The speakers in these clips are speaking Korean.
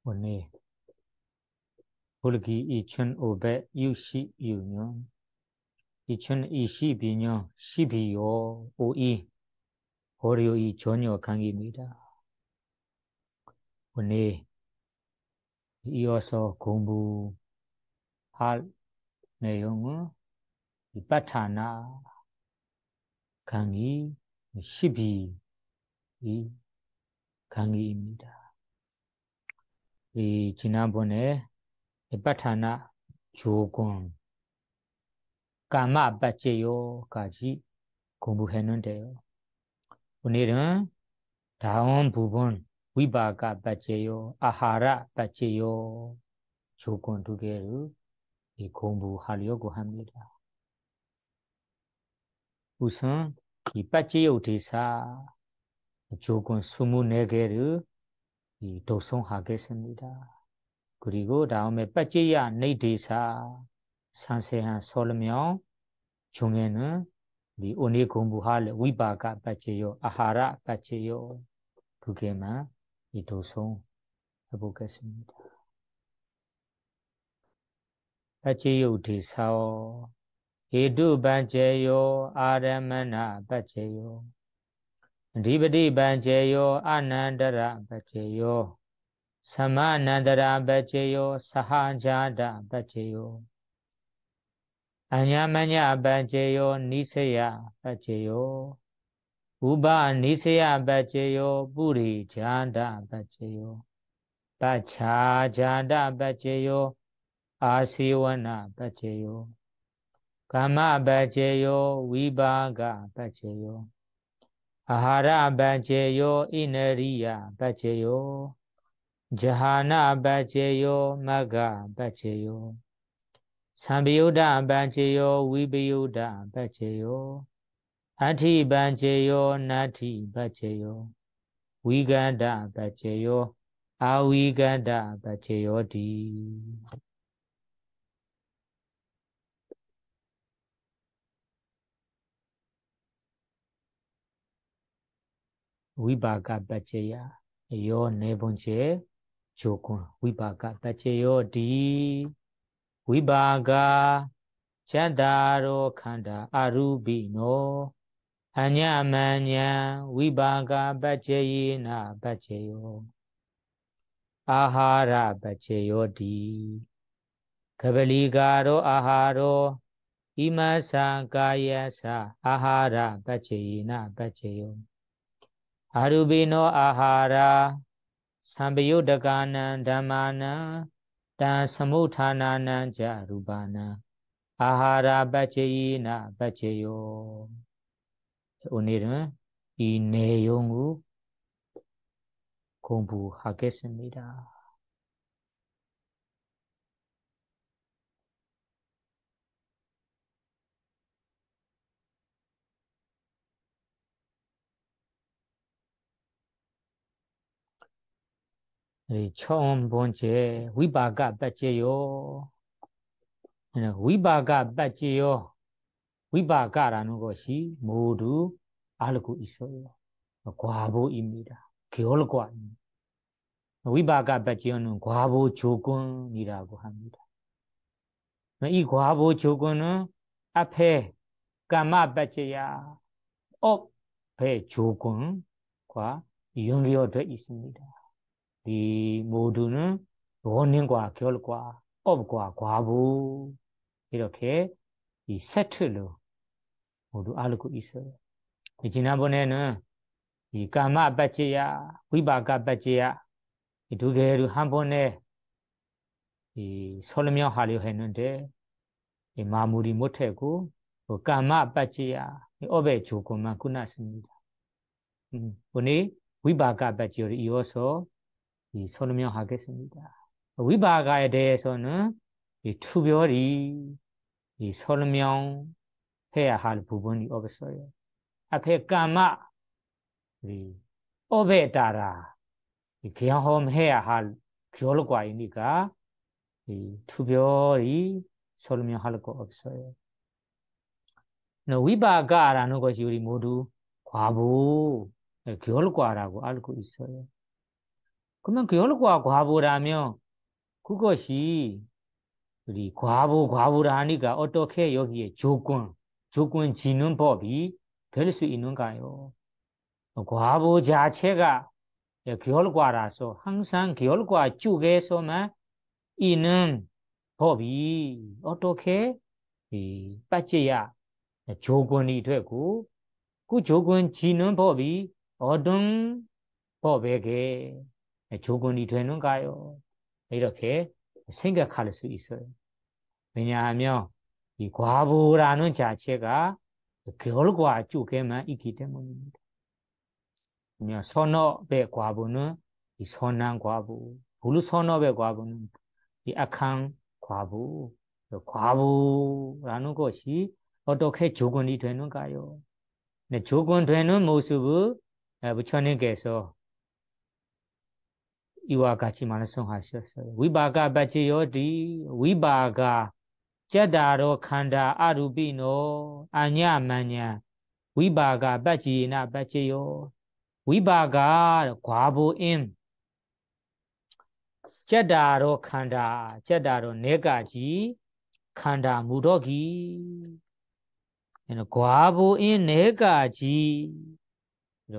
오늘 볼기 이천 오백 육십 유년 이천 이십 비년 12월 5일 월요일 저녁 강의입니다. 오늘 이어서 공부할 내용은 위파타나 강의 12 강의입니다. 지난번에 위파타나 조건 까마바제요까지 공부했는데요. 오늘은 다음 부분 위바가 바제요, 아하라 바제요 조건 두 개를 공부하려고 합니다. 우선 이 바제요 대사 조건 24개를 독송하겠습니다. 그리고 다음에 바제야 내대사 상세한 설명 중에는 오늘 공부할 위바가 바제요, 아하라 바제요 두 개만 독송해보겠습니다. 바제요 대사어 헤두 반제요 아라마나 바제요 디바디 반제요 아난다라 바제요 사마난다라 바제요 사하자다 바제요 아냐마냐 바제요 니세야 바제요 우바 니세야 바제요 뿌리 잔다 바제요 바차자다 바제요 아시와나 바제요 까마 바제요 위바가 바제요 아하라 바제요 이너리야 바제요 자하나 바제요 마가 바제요 삼비유다 바제요 위비유다 바제요 아티 바제요 나티 바제요 위간다 바제요 아위간다 바제요 디 위바가 바제야 요 네 번째 조건 위바가 바제요 디 위바가 찬다로 칸다 아루비노 아냐마냐 위바가 바제이나 바제요 아하라 바제요 디 가발리가로 아하로 이마사 가야사 아하라 바제이나 바제요 아루비노 아하라 삼비유다가난 담마나 단 사무타나난 자루바나 아하라 바제이나 바제요 오늘은 이 내용을 공부하겠습니다. 처음 번째 위바가 바제요. 위바가 바제요. 위바가라는 것이 모두 알고 있어요. 과보입니다. 겨울과입니다. 위바가 바제요는 과보 조건이라고 합니다. 이 과보 조건은 앞에 까마 바제야 업의 조건과 연결되어 있습니다. 이 모두는 원인과 결과, 업과 과부 이렇게 이 세트로 모두 알고 있어요. 지난번에는 이 까마 바제야, 위바가 바제야 이 두 개를 한 번에 설명하려 했는데 마무리 못하고 까마 바제야 업의 조건만 끝났습니다. 오늘 위바가 바제를 이어서 설명하겠습니다. 위바가에 대해서는 특별히 설명해야 할 부분이 없어요. 앞에 까마 업에 따라 경험해야 할 결과이니까 특별히 설명할 거 없어요. 위바가라는 것이 우리 모두 과부 결과라고 알고 있어요. 그러면 겨울과 과보라면 그것이 우리 과보라니까 어떻게 여기에 조건 지는 법이 될 수 있는가요? 과보 자체가 겨울과라서 항상 겨울과 쪽에서만 있는 법이 어떻게 빠져야 조건이 되고 그 조건 지는 법이 어떤 법에게 조건이 되는가요? 이렇게 생각할 수 있어요. 왜냐하면 이 과부라는 자체가 결과 쪽에만 있기 때문입니다. 선업의 과부는 이 선한 과부, 불선업의 과부는 이 악한 과부, 과부라는 것이 어떻게 조건이 되는가요? 네, 조건되는 모습을 부처님께서 이와 같이 말씀하셨어요. 위바가 바치요디 위바가 째다로 칸다 아루비노 아냐마냐 위바가 바치나 바치요 위바가 과보임 째다로 칸다 째다로 내가지 칸다 무더기 과보임 내가지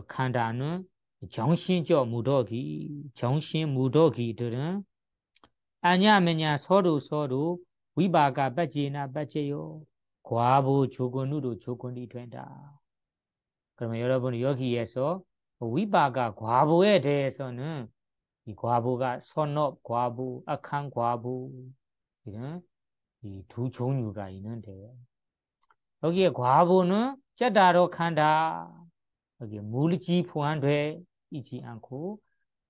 칸다는 정신적 무더기 정신 무더기들은 아냐면야 서로 위바가 빠지나 빠져요. 과부 조건으로 조건이 된다. 그러면 여러분 여기에서 위바가 과부에 대해서는 이 과부가 선업 과부, 악한 과부 이런 이 두 종류가 있는데 여기에 과부는 째다로 칸다. 여기 물질 포함돼 있지 않고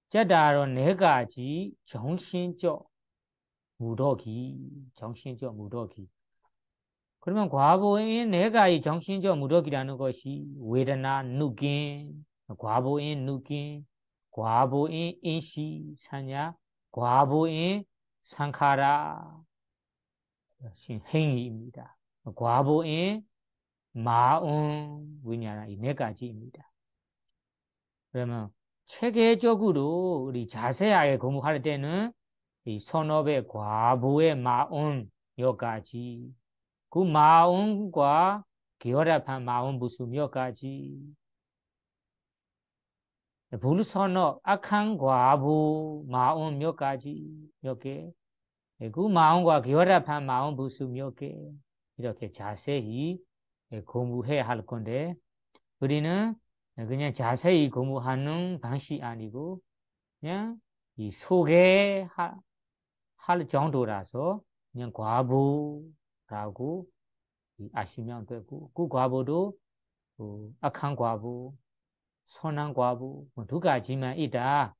째다로 네 가지 정신적 정신적 무더기. 그러면 과보인 내가 이 정신적 무더기라는 것이 웨드나 누긴, 과보인 누긴, 과보인 인시 사냐, 과보인 상카라 행위입니다. 과보인 마음 위냐나 이 네 가지입니다. 그러면 체계적으로 우리 자세하게 공부할 때는 이 선업의 과부의 마음 몇 가지, 그 마음과 결합한 마음 부수 몇 가지, 불선업 악한 과부 마음 몇 가지, 몇 개, 그 마음과 결합한 마음 부수 몇 개, 이렇게 자세히 공부해야 할 건데 우리는 그냥 자세히 공부하는 방식이 아니고 그냥 이 소개할 정도라서 그냥 과부라고 아시면 되고 그 과부도 악한 과부, 선한 과부 두 가지만 있다.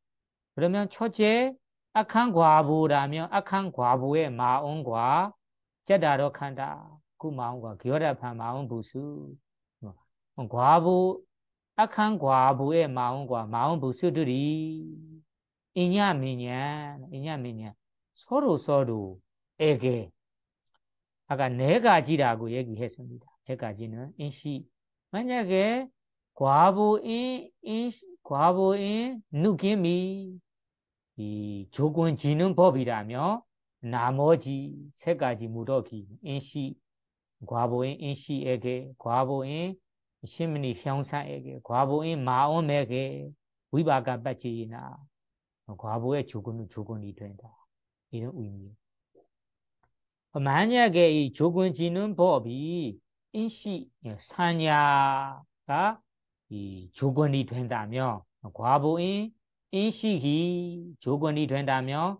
그러면 첫째 악한 과부라면 악한 과부의 마음과 깨달아 한다. 그 마음과 결합한 마음 부수 과부 악한 과부의 마음과 마음 부수들이 이냐미냐 서로에게 아까 네 가지라고 얘기했습니다. 네 가지는 인시 만약에 과부인 느낌이 이 조건 지는 법이라며 나머지 세 가지 무더기 인시 과부인 인시에게 과부인 심리 형상에게 과부인 마음에게 위바가 빠지나 과부의 조건이 된다. 이런 의미. 만약에 이 조건 지는 법이 인시 사냐가 이 조건이 된다면 과부인 인식이 조건이 된다면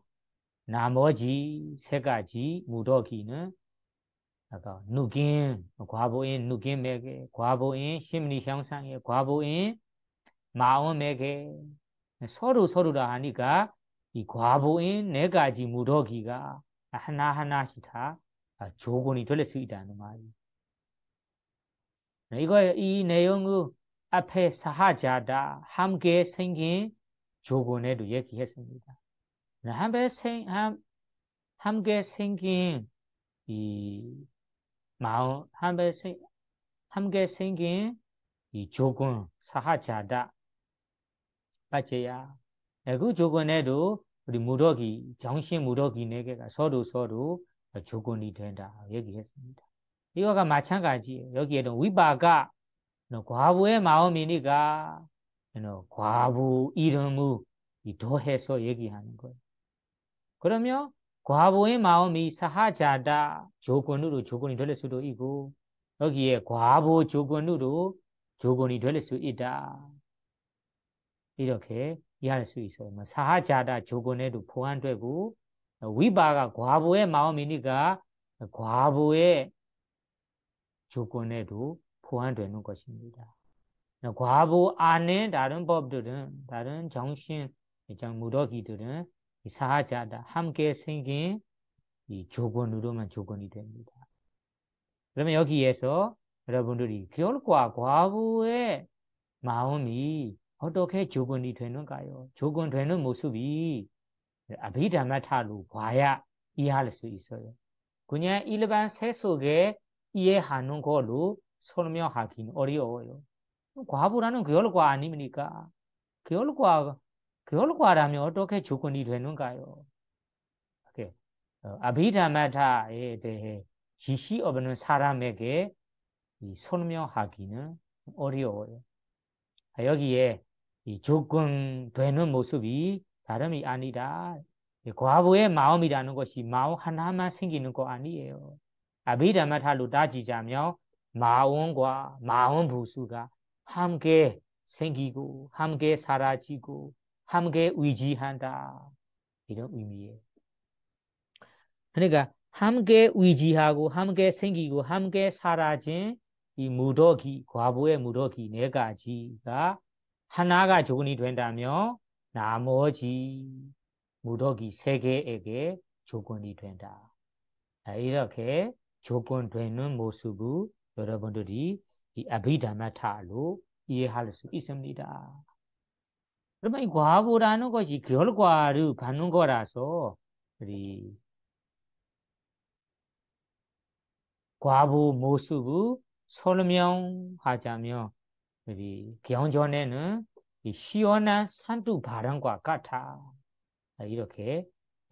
나머지 세 가지 무더기는 아까 과부인 누김에게 과부인 심리 형상에 과부인 마음에게 서로라 하니까 이 과부인 네 가지 무더기가 하나하나씩 다 조건이 될 수 있다는 말이에요. 이 내용을 앞에 사하자다 함께 생긴 조건에도 얘기했습니다. 함께 생긴 이 마음, 함께 생긴 이 조건 사하자다 빠져야 그 조건에도 우리 무더기 정신 무더기 네 개가 서로 조건이 된다 얘기했습니다. 이거가 마찬가지예요. 여기에는 위바가 과부의 마음이니까 과부 이름을 더해서 얘기하는 거예요. 그러면 과부의 마음이 사하자다 조건으로 조건이 될 수도 있고 여기에 과부 조건으로 조건이 될 수 있다. 이렇게 이해할 수 있어요. 사하자다 조건에도 포함되고 위바가 과부의 마음이니까 과부의 조건에도 포함되는 것입니다. 과부 안에 다른 법들은 다른 정신 무더기들은 사하자다 함께 생긴 이 조건으로만 조건이 됩니다. 그러면 여기에서 여러분들이 결과 과부의 마음이 어떻게 조건이 되는가요? 조건되는 모습이 아비다마타로 봐야 이해할 수 있어요. 그냥 일반 세속에 이해하는 걸로 설명하기는 어려워요. 과부라는 결과 아닙니까? 결과라면 어떻게 조건이 되는가요? 아비다마타에 대해 지시 없는 사람에게 설명하기는 어려워요. 여기에 이 조건되는 모습이 다름이 아니다. 과부의 마음이라는 것이 마음 하나만 생기는 거 아니에요. 아비다마타로 따지자면 마음과 마음 부수가 함께 생기고 함께 사라지고 함께 위지한다. 이런 의미예요. 그러니까 함께 위지하고 함께 생기고 함께 사라진 이 무더기, 과부의 무더기 네 가지가 하나가 조건이 된다면 나머지 무더기 세 개에게 조건이 된다. 이렇게 조건되는 모습을 여러분들이 이 아비다마타로 이해할 수 있습니다. 그러면 이 과부라는 것이 결과를 받는 거라서 우리 과부 모습을 설명하자면 우리 경전에는 이 시원한 산두바람과 같아 이렇게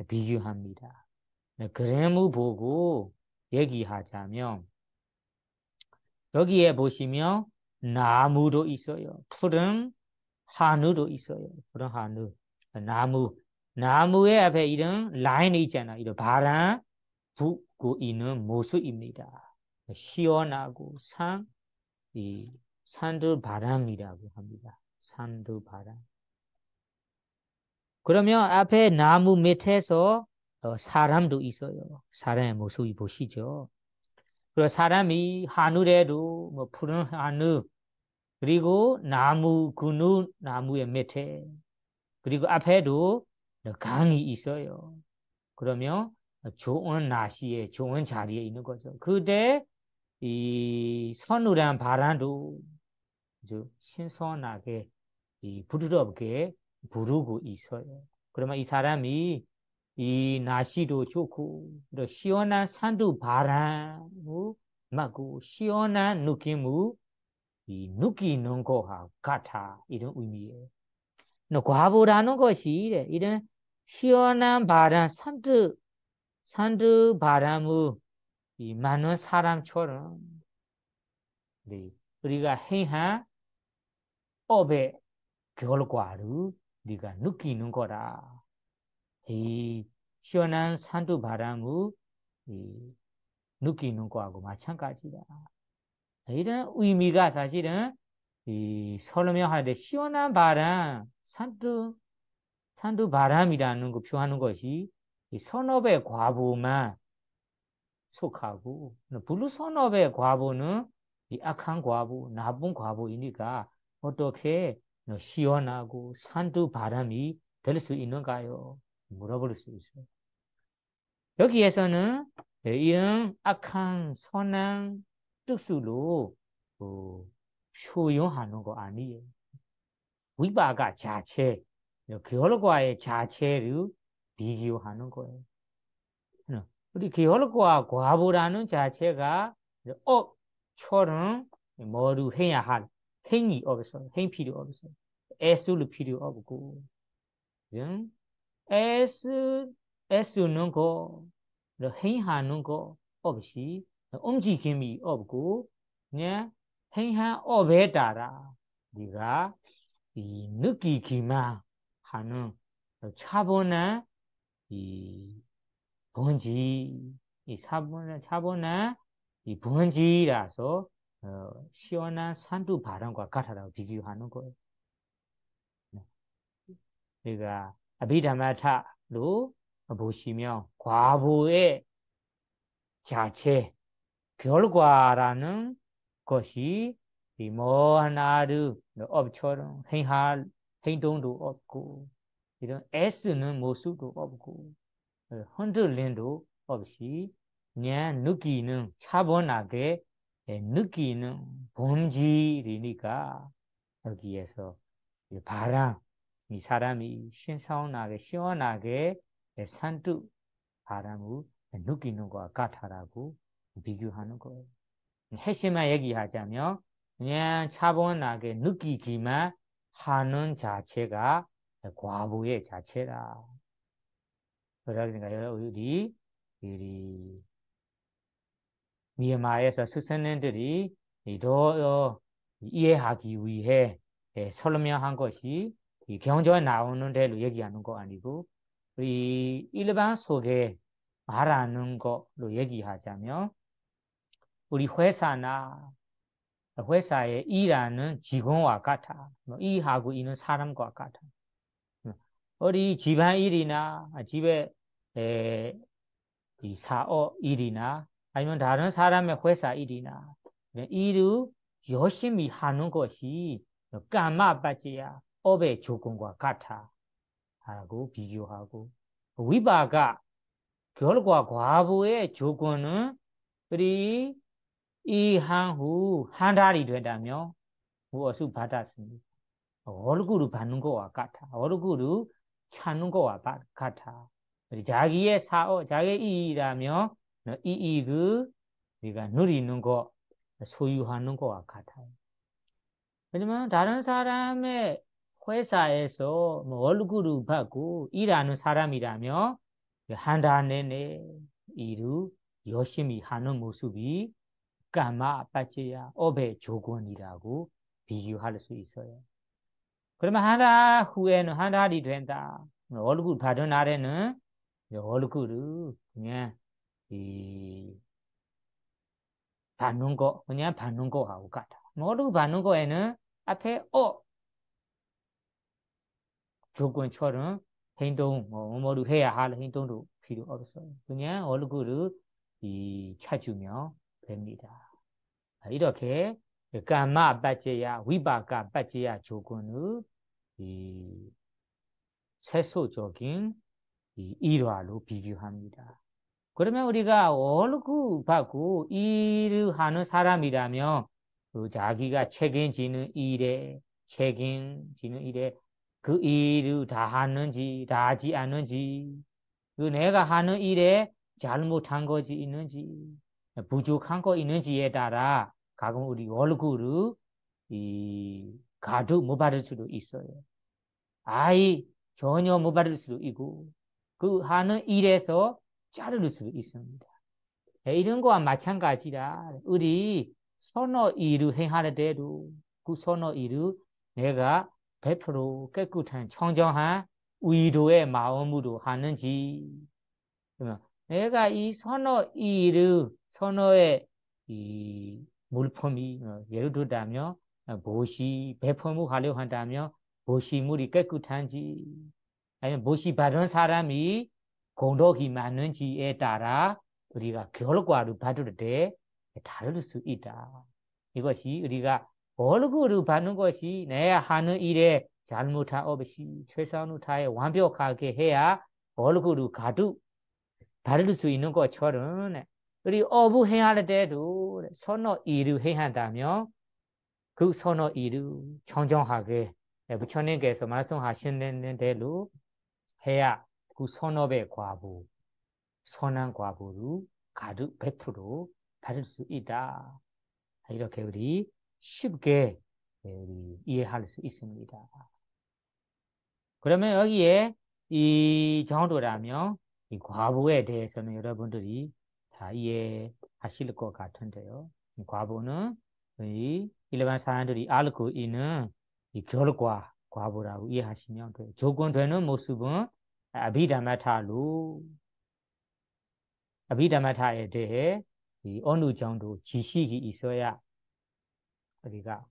비교합니다. 그림을 보고 얘기하자면 여기에 보시면 나무도 있어요. 푸른 하늘도 있어요. 푸른 하늘, 나무의 앞에 이런 라인이 있잖아요. 이런 바람 붙고 있는 모습입니다. 시원하고 이 산들바람이라고 합니다. 산들바람. 그러면 앞에 나무 밑에서 사람도 있어요. 사람의 모습이 보시죠. 그리고 사람이 하늘에도 뭐 푸른 하늘 그리고 나무 그늘 나무의 밑에 그리고 앞에도 강이 있어요. 그러면 좋은 날씨에 좋은 자리에 있는 거죠. 그때 이 서늘한 바람도 신선하게 부드럽게 부르고 있어요. 그러면 이 사람이 이 날씨도 좋고 시원한 산도 바람을 맞고 시원한 느낌을 느끼는 거하고 같아 이런 의미예요. 과부라는 것이 이런 시원한 바람 산도 바람을 많은 사람처럼 우리가 행한 업의 결과를 우리가 느끼는 거라. 이 시원한 산도 바람을 느끼는 거하고 마찬가지다. 이런 의미가 사실은 설명할 때 시원한 바람, 산도 바람이라는 거 표하는 것이 선업의 과부만 속하고 블루 선업의 과부는 악한 과부, 나쁜 과부이니까 어떻게 시원하고 산도 바람이 될 수 있는가요? 물어볼 수 있어요. 여기에서는 이런 악한 선한 뜻으로 표현하는 거 아니에요. 위바가 자체, 결과의 자체를 비교하는 거예요. 우리 결과 과부라는 자체가 업처럼 뭐를 해야 할 행위 없어요. 행 필요 없어요. 애쓸 필요 없고 S는 거, 행하는 거 없이 움직임이 없고 그냥 행한 업에 따라 네가 이 느끼기만 하는 차분한 이 번지, 이 차분한 이 번지라서 시원한 산두 바람과 같다라고 비교하는 거예요. 그러니까 아비다마타로 보시면 과보의 자체 결과라는 것이 이 뭐하나를 업처럼 행동도 없고 이런 S는 모습도 없고 흔들림도 없이 그냥 느끼는 차분하게 느끼는 본질이니까 여기에서 이 바람 이 사람이 신선하게 시원하게 산뜻 바람을 느끼는 것과 같다라고 비교하는 거예요. 핵심만 얘기하자면 그냥 차분하게 느끼기만 하는 자체가 과부의 자체라. 그러니까 우리 미얀마에서 스승님들이 더 이해하기 위해 설명한 것이 이 경전에 나오는 대로 얘기하는 거 아니고 우리 일반 속에 말하는 거로 얘기하자면 우리 회사에 일하는 직원과 같아. 일하고 있는 사람과 같아. 우리 집안일이나 집에 이 사업 일이나 아니면 다른 사람의 회사 일이나 일을 열심히 하는 것이 까마빠지야 업의 조건과 같아 라고 비교하고 위바가 결과 과부의 조건은 우리 이한 후 한 달이 된다면 무엇을 받았습니까? 얼굴을 받는 것과 같아. 얼굴을 찾는 것과 같아. 자기의 사업, 자기의 이익이라면 이 이익을 우리가 누리는 것, 소유하는 것과 같아요. 왜냐면 다른 사람의 회사에서 뭐 얼굴을 받고 일하는 사람이라면 한 달 내내 일을 열심히 하는 모습이 까마 빠지야 업의 조건이라고 비교할 수 있어요. 그러면 한 달 후에는 한 달이 된다. 얼굴 받은 날에는 얼굴을 그냥 받는 거 그냥 받는 거하고 같아. 얼굴 받는 거에는 앞에 조건처럼 행동 뭐를 해야 할 행동도 필요 없어요. 그냥 얼굴을 찾으면 됩니다. 이렇게 까마 빠지야 위바가 빠지야 조건을 세소적인 일화로 비교합니다. 그러면 우리가 얼굴 받고 일을 하는 사람이라면 자기가 책임지는 일에 그 일을 다 하는지 다 하지 않는지 그 내가 하는 일에 잘못한 것이 있는지 부족한 거 있는지에 따라 가끔 우리 얼굴을 가도 못 받을 수도 있어요. 아이 전혀 못 받을 수도 있고 그 하는 일에서 자를 수도 있습니다. 이런 거와 마찬가지라 우리 선어 일을 행할 때도 그 선어 일을 내가 100% 깨끗한 청정한 의도의 마음으로 하는지 그러면 내가 이 선어 일을 선어의 이 물품이 예를 들자면 못이 배품을 하려고 한다면 못이 물이 깨끗한지 아니면 못이 바른 사람이 공덕이 많은지에 따라 우리가 결과를 받을 때 다를 수 있다. 이것이 우리가 월급을 받는 것이 내가 하는 일에 잘못함 없이 최선을 다해 완벽하게 해야 월급을 가득 받을 수 있는 것처럼 우리 업을 해야 할 때도 선어 일을 해야 한다면 그 선어 일을 청정하게 부처님께서 말씀하시는 대로 해야 그 선업의 과부, 선한 과부를 가득 100% 받을 수 있다. 이렇게 우리 쉽게 우리 이해할 수 있습니다. 그러면 여기에 이 정도라면 이 과보에 대해서는 여러분들이 다 이해하실 것 같은데요. 이 과보는 이 일반 사람들이 알고 있는 이 결과 과보라고 이해하시면 돼요. 조건되는 모습은 아비다마타에 대해 이 어느 정도 지식이 있어야 우리가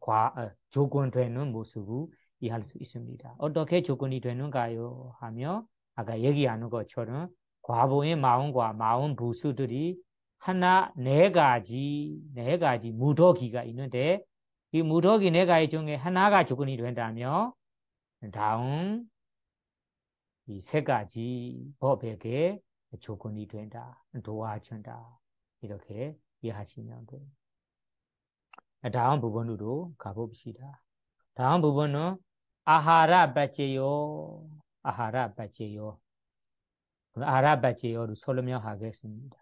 조건되는 모습을 이해할 수 있습니다. 어떻게 조건이 되는가요? 하며 아까 얘기하는 것처럼 과보의 마음과 마음 부수들이 네 가지 무더기가 있는데 이 무더기 네 가지 중에 하나가 조건이 된다면 다음 이 세 가지 법에게 조건이 된다, 도와준다 이렇게 이해하시면 돼요. 다음 부분으로 가봅시다. 다음 부분은 아하라 바제요. 아하라 바제요. 아하라 바제요를 설명하겠습니다.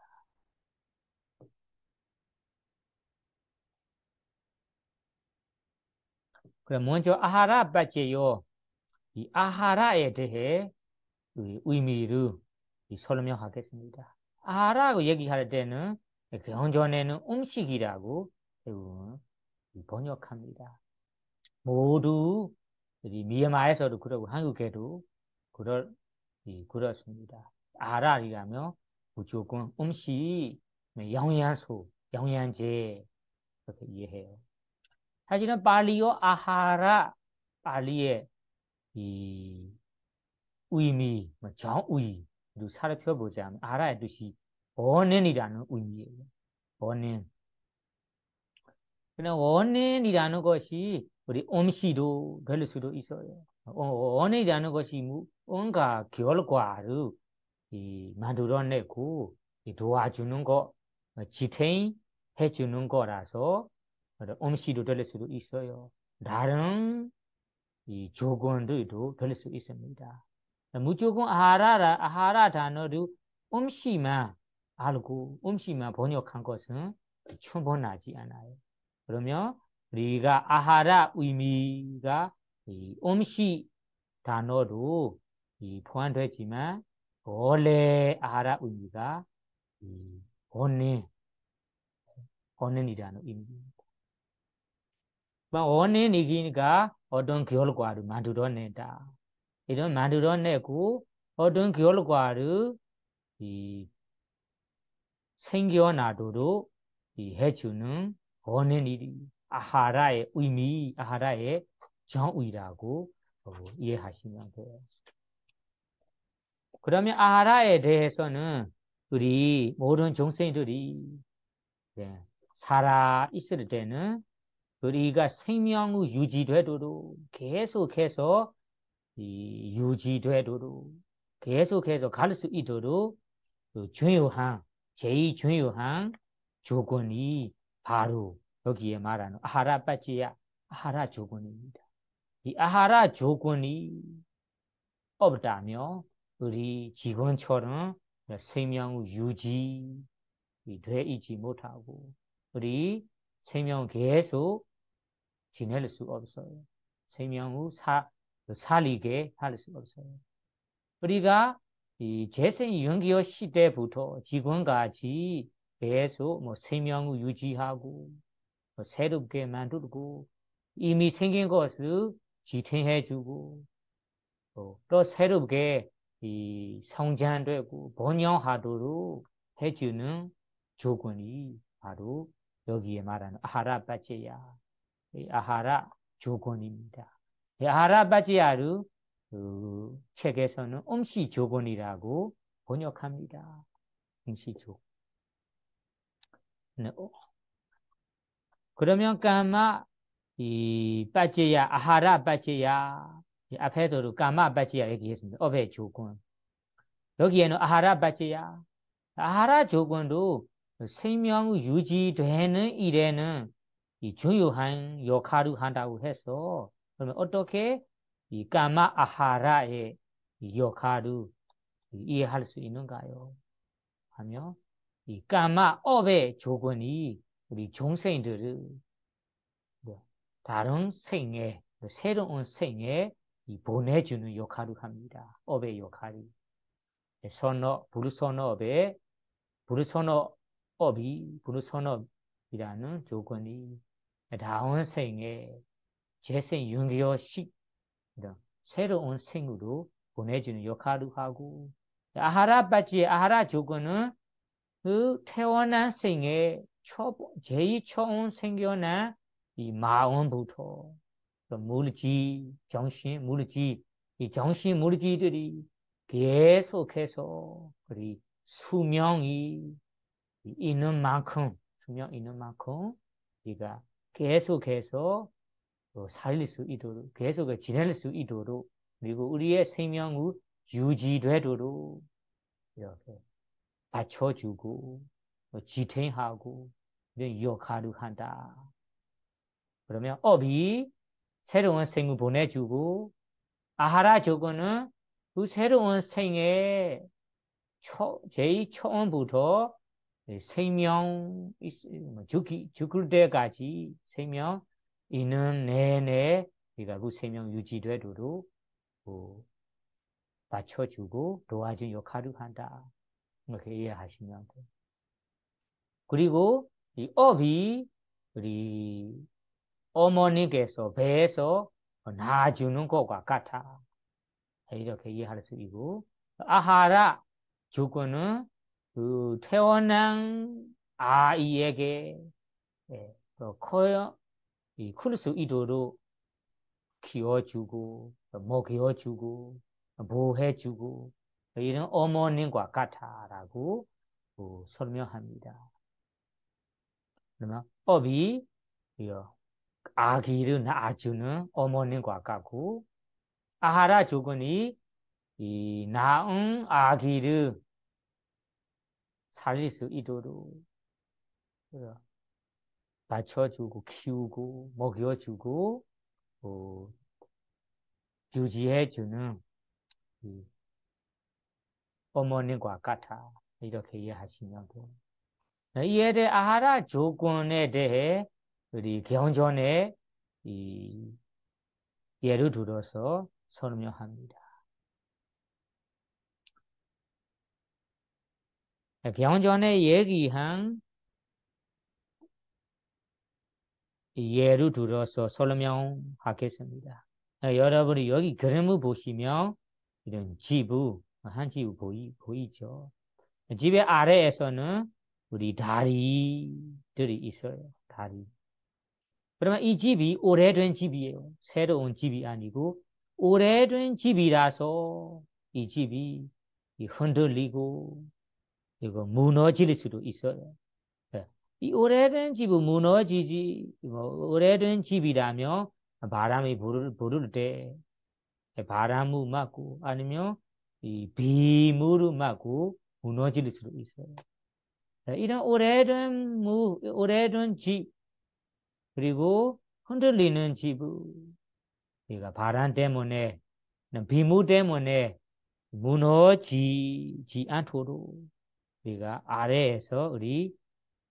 그럼 먼저 아하라 바제요. 이 아하라에 대해 의미를 설명하겠습니다. 아하라고 얘기할 때는 경전에는 음식이라고 번역합니다. 모두 미얀마에서도 그러고 한국에도 그렇습니다. 아라리라며 무조건 음식, 영양소, 영양제 그렇게 이해해요. 사실은 발리어 아하라, 발리의 이 의미, 정의를 살펴보자면 아라의 뜻이 원인이라는 의미예요. 원인. 그냥 원인이라는 것이 우리 음식도 될 수도 있어요. 원인이라는 것이 뭔가 결과를 만들어내고 도와주는 거, 지탱해 주는 거라서 음식도 될 수도 있어요. 다른 조건들도 될 수 있습니다. 무조건 아하라 단어를 음식만 알고 음식만 번역한 것은 충분하지 않아요. 그러면 우리가 아하라 의미가 음식 단어로 포함되지만 원래 아하라 의미가 원인, 원인이라는 의미입니다. 원인이니까 어떤 결과를 만들어낸다. 이런 만들어내고 어떤 결과를 생겨나도록 해주는 원인이 아하라의 의미, 아하라의 정의라고 이해하시면 돼요. 그러면 아하라에 대해서는 우리 모든 종생들이 살아 있을 때는 우리가 생명이 유지되도록 계속해서 유지되도록 계속해서 갈 수 있도록 제일 중요한 조건이 바로 여기에 말하는 아하라 빠지야 아하라 조건입니다. 이 아하라 조건이 없다면 우리 지금처럼 생명 유지돼 있지 못하고 우리 생명 계속 지낼 수 없어요. 생명을 살리게 할 수 없어요. 우리가 이 재생연기어 시대부터 지금까지 계속 생명을 유지하고 새롭게 만들고 이미 생긴 것을 지탱해주고 또 새롭게 성장되고 번영하도록 해주는 조건이 바로 여기에 말하는 아하라 바제야, 아하라 조건입니다. 아하라 바제야를 책에서는 음식 조건이라고 번역합니다. 음식 조건. 네. 그러면 까마 빠제야, 아하라 빠제야, 앞에도 까마 빠제야 얘기했습니다. 업의 조건. 여기에는 아하라 빠제야. 아하라 조건도 생명이 유지되는 일에는 중요한 역할을 한다고 해서 그러면 어떻게 이 까마 아하라의 역할을 이해할 수 있는가요? 하며 이 까마 업의 조건이 우리 종생들을 다른 생애, 새로운 생애 보내주는 역할을 합니다. 업의 역할이. 선업, 부르선업의 부르선업이라는 조건이 다음 생에 재생 윤기어식 이런 새로운 생으로 보내주는 역할을 하고 아하라 바지의 아하라 조건은 그 태어난 생에 제일 처음 생겨난 이 마음부터 물질, 정신, 물질, 이 정신 물질들이 계속해서 우리 수명이 있는 만큼, 수명 있는 만큼 우리가 계속해서 살릴 수 있도록, 계속 지낼 수 있도록, 그리고 우리의 생명을 유지되도록 이렇게 받쳐주고, 지탱하고, 이런 역할을 한다. 그러면 업이 새로운 생을 보내주고, 아하라 조건은 그 새로운 생에 제일 처음부터 생명, 죽을 때까지 생명 있는 내내 우리가 그 생명 유지되도록 받쳐주고 도와준 역할을 한다. 이렇게 이해하시면 돼요. 그리고 이 업이 우리 어머니께서 배에서 낳아주는 것과 같아. 이렇게 이해할 수 있고 아하라 조건은 그 태어난 아이에게 클 수 있도록 키워주고 먹여주고 보호해주고 이런 어머님과 같아라고 설명합니다. 그러면 업이 아기를 낳아주는 어머님과 같고 아하라 조건이 이 낳은 아기를 살릴 수 있도록 받쳐주고 키우고 먹여주고 유지해주는 어머님과 같아. 이렇게 이해하시면 돼요. 이에 대해 아하라 조건에 대해 우리 경전에 예를 들어서 설명합니다. 경전에 얘기한 예를 들어서 설명하겠습니다. 여러분이 여기 그림을 보시면 이런 지부, 한 지부 보이죠? 집의 아래에서는 우리 다리들이 있어요. 다리. 그러면 이 집이 오래된 집이에요. 새로운 집이 아니고 오래된 집이라서 이 집이 흔들리고 이거 무너질 수도 있어요. 이 오래된 집은 무너지지, 오래된 집이라면 바람이 부를 때 바람을 맞고 아니면 이 비물을 맞고 무너질 수도 있어요. 이런 오래된 집, 그리고 흔들리는 집은 그러니까 바람 때문에, 비물 때문에 무너지지 않도록 우리가 아래에서 우리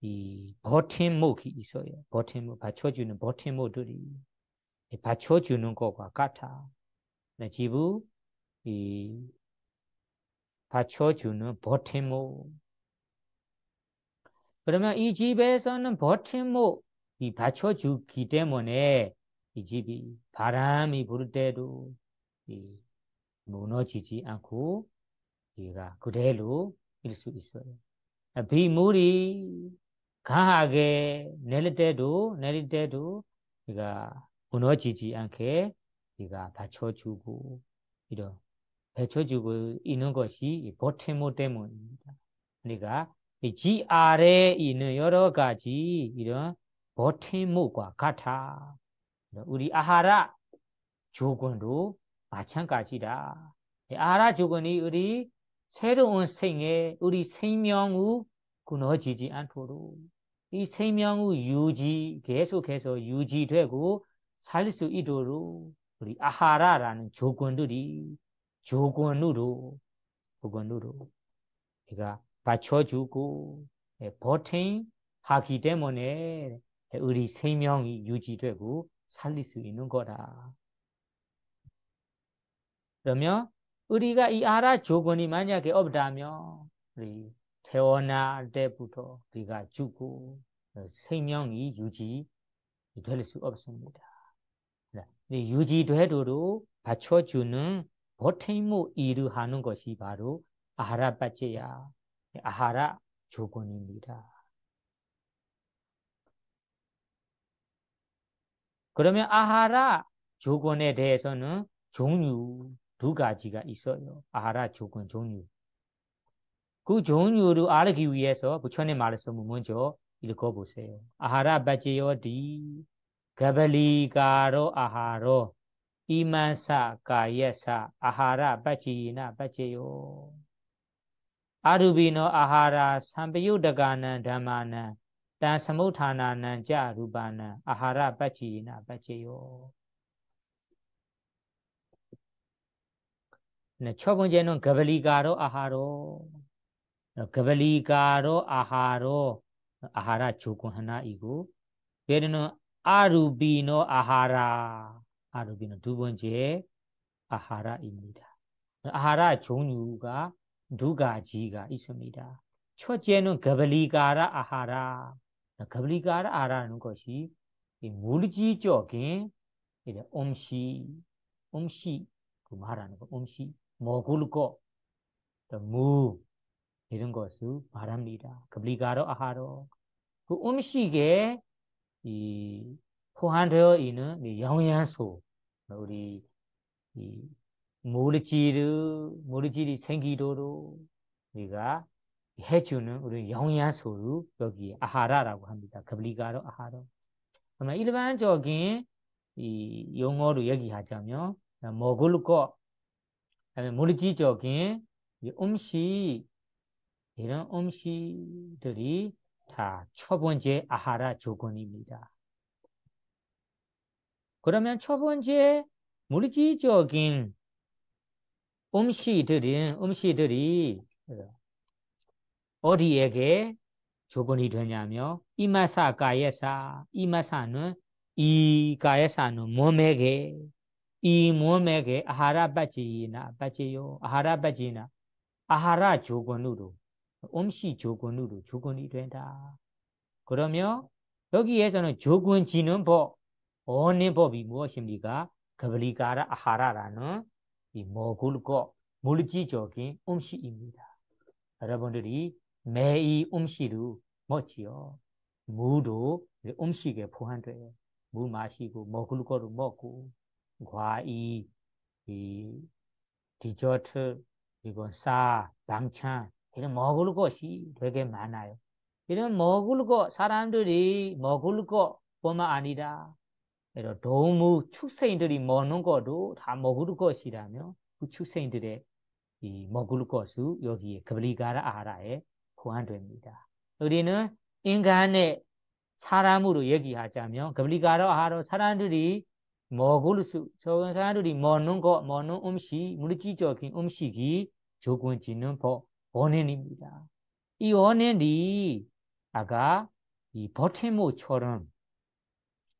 이 버팀목이 있어요. 버팀목, 받쳐주는 버팀목들이 받쳐주는 것과 같아. 집을 이 받쳐주는 버팀목. 그러면 이 집에서는 버팀목 이 받쳐주기 때문에 이 집이 바람이 불 때도 무너지지 않고 얘가 그대로 일 수 있어요. 비물이 강하게 내릴 때도 얘가 무너지지 않게 얘가 받쳐주고 이런 받쳐주고 있는 것이 버팀목 때문입니다. 그러니까 지 아래에 있는 여러 가지 이런 버팀목과 같아. 우리 아하라 조건도 마찬가지다. 아하라 조건이 우리 새로운 생에 우리 생명을 끊어지지 않도록 이 생명의 계속해서 유지되고 살 수 있도록 우리 아하라라는 조건으로 우리가 받쳐주고 버팅하기 때문에 우리 생명이 유지되고 살릴 수 있는 거다. 그러면 우리가 이 아하라 조건이 만약에 없다면 우리 태어날 때부터 우리가 죽고 생명이 유지될 수 없습니다. 유지되도록 받쳐주는 버팀목 일을 하는 것이 바로 아하라 빠제야, 아하라 조건입니다. 그러면 아하라 조건에 대해서는 종류 두 가지가 있어요. 아하라 조건 종류. 그 종류를 알기 위해서 부처님 말씀을 먼저 읽어보세요. 아하라 빠제요디 가발리가로 아하로 이만사 가예사 아하라 빠지나 빠제요. 아루비노 아하라 삼바유다가난 ධම්마난 딴 사무타나난 자루바난 아하라 빠지나 빠제요. 네, 첫 번째는 가발리가로 아하로. 가발리가로 아하로 아하라 조건 하나이고, 얘는 아루비노 아하라. 아루비노 두 번째 아하라입니다. 아하라 종류가 두 가지가 있습니다. 첫째는 가발리가라 아하라. 가발리가라 아하라는 것이 물질적인 음식 그 말하는 거, 음식 먹을 거, 무 이런 것을 말합니다. 가발리가라 아하라. 그 음식에 이 포함되어 있는 영양소, 우리 이 물질이 생기도록 우리가 해주는 우리 영양소를 여기 아하라라고 합니다. 가발리가로 아하라. 그러면 일반적인 이 용어로 얘기하자면 먹을 거, 그다음에 물질적인 음식 이런 음식들이 다 첫 번째 아하라 조건입니다. 그러면 첫 번째 물질적인 음식들이 어디에게 조건이 되냐며 이마사 가예사 이마사는 이 가예사는 이 몸에게 아하라 빠지나 빠지요 아하라 빠지나 아하라 조건으로 음식 조건으로 조건이 된다. 그러면 여기에서는 조건 지는 법 어느 법이 무엇입니까? 가발리가라 아하라라는 이 먹을 것 물질적인 음식입니다. 여러분들이 매일 음식을 먹지요. 무도 음식에 포함돼요. 무 마시고 먹을 거를 먹고 과일, 이 디저트, 그리고 쌀, 반찬 이런 먹을 것이 되게 많아요. 이런 먹을 것 사람들이 먹을 것뿐만 아니라 동물 축생들이 먹는 것도 다 먹을 것이라며 그 축생들의 이 먹을 것을 여기에 가발리가라 아하라에 포함됩니다. 우리는 인간의 사람으로 얘기하자면 가발리가라 아하라 사람들이 저런 사람들이 먹는 음식, 물질적인 음식이 조건지는 원인입니다. 이 원인이 아까 이 버팀목처럼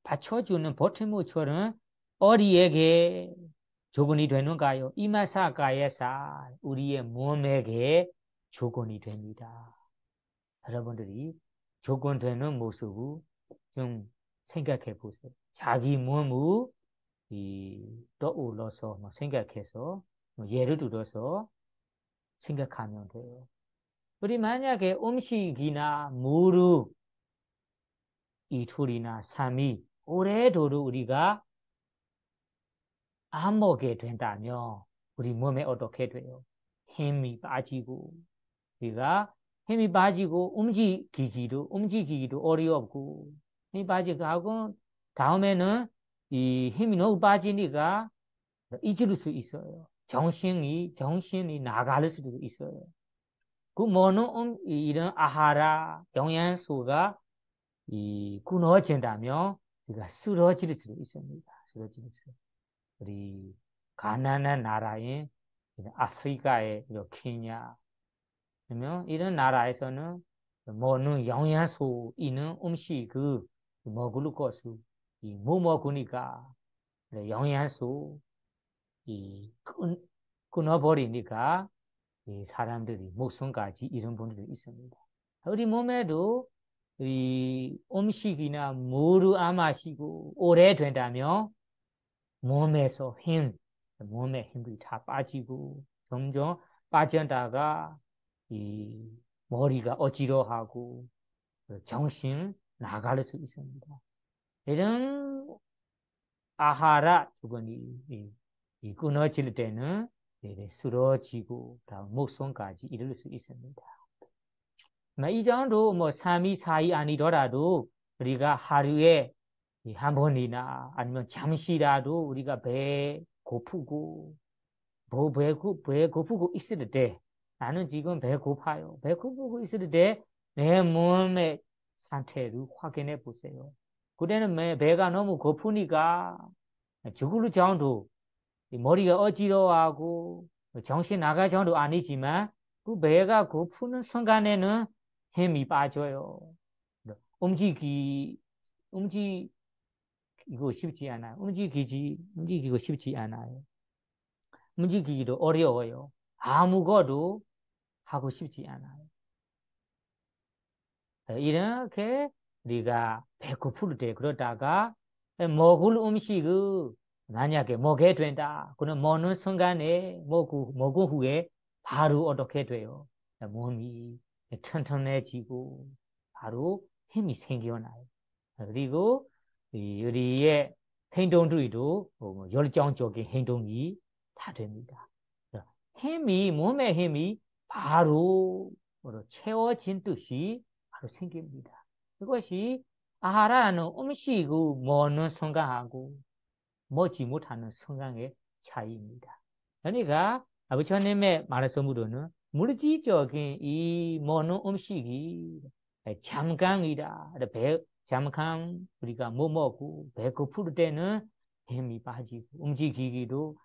받쳐주는 버팀목처럼 어디에게 조건이 되는가요? 이마사가에사 우리의 몸에게 조건이 됩니다. 여러분들이 조건되는 모습을 좀 생각해 보세요. 자기 몸을 떠올려서 생각해서 예를 들어서 생각하면 돼요. 우리 만약에 음식이나 물을 이틀이나 3일 오래도록 우리가 안 먹게 된다면 우리 몸에 어떻게 돼요? 힘이 빠지고 우리가 힘이 빠지고 움직이기도 어렵고 힘이 빠지고 하고 다음에는 이 힘이 너무 빠지니까 잊을 수 있어요. 정신이 나갈 수도 있어요. 그 먹는 이런 아하라 영양소가 끊어진다면 우리가 쓰러질 수도 있습니다. 쓰러질 수. 우리 가난한 나라인 아프리카의 케냐, 그러면 이런 나라에서는 먹는 영양소 있는 음식 먹을 것을 못 먹으니까 영양소 끊어버리니까 이 사람들이 목숨까지 잃은 분들이 있습니다. 우리 몸에도 이 음식이나 물을 안 마시고 오래 된다면 몸에서 몸의 힘이 다 빠지고 점점 빠져다가 이 머리가 어지러하고 정신 나갈 수 있습니다. 이런 아하라 주거니 이 끊어질 때는 쓰러지고 다음 목숨까지 이를 수 있습니다. 이 정도 뭐 3일, 4일 아니더라도 우리가 하루에 한 번이나 아니면 잠시라도 우리가 배 고프고 배 고프고 있을 때 나는 지금 배 고파요. 배 고프고 있을 때 내 몸의 상태를 확인해 보세요. 그때는 배가 너무 고프니까 죽을 정도 머리가 어지러워하고 정신 나갈 정도 아니지만 그 배가 고프는 순간에는 힘이 빠져요. 움직이고 쉽지 않아요. 움직이고 쉽지 않아요. 움직이기도 어려워요. 아무것도 하고 싶지 않아요. 이렇게 우리가 배고플 때 그러다가 먹을 음식을 만약에 먹게 된다. 그럼 먹는 순간에 먹은 후에 바로 어떻게 돼요? 몸이 튼튼해지고 바로 힘이 생겨나요. 그리고 우리의 행동들도 열정적인 행동이 다 됩니다. 몸의 힘이 바로 채워진 듯이 바로 생깁니다. 이것이 아하라는 음식을 먹는 순간하고 먹지 못하는 순간의 차이입니다. 그러니까 아버지님의 말씀으로는 물질적인 이 먹는 음식이 잠깐이다. 잠깐 우리가 뭐 먹고 배고플 때는 힘이 빠지고 움직이기도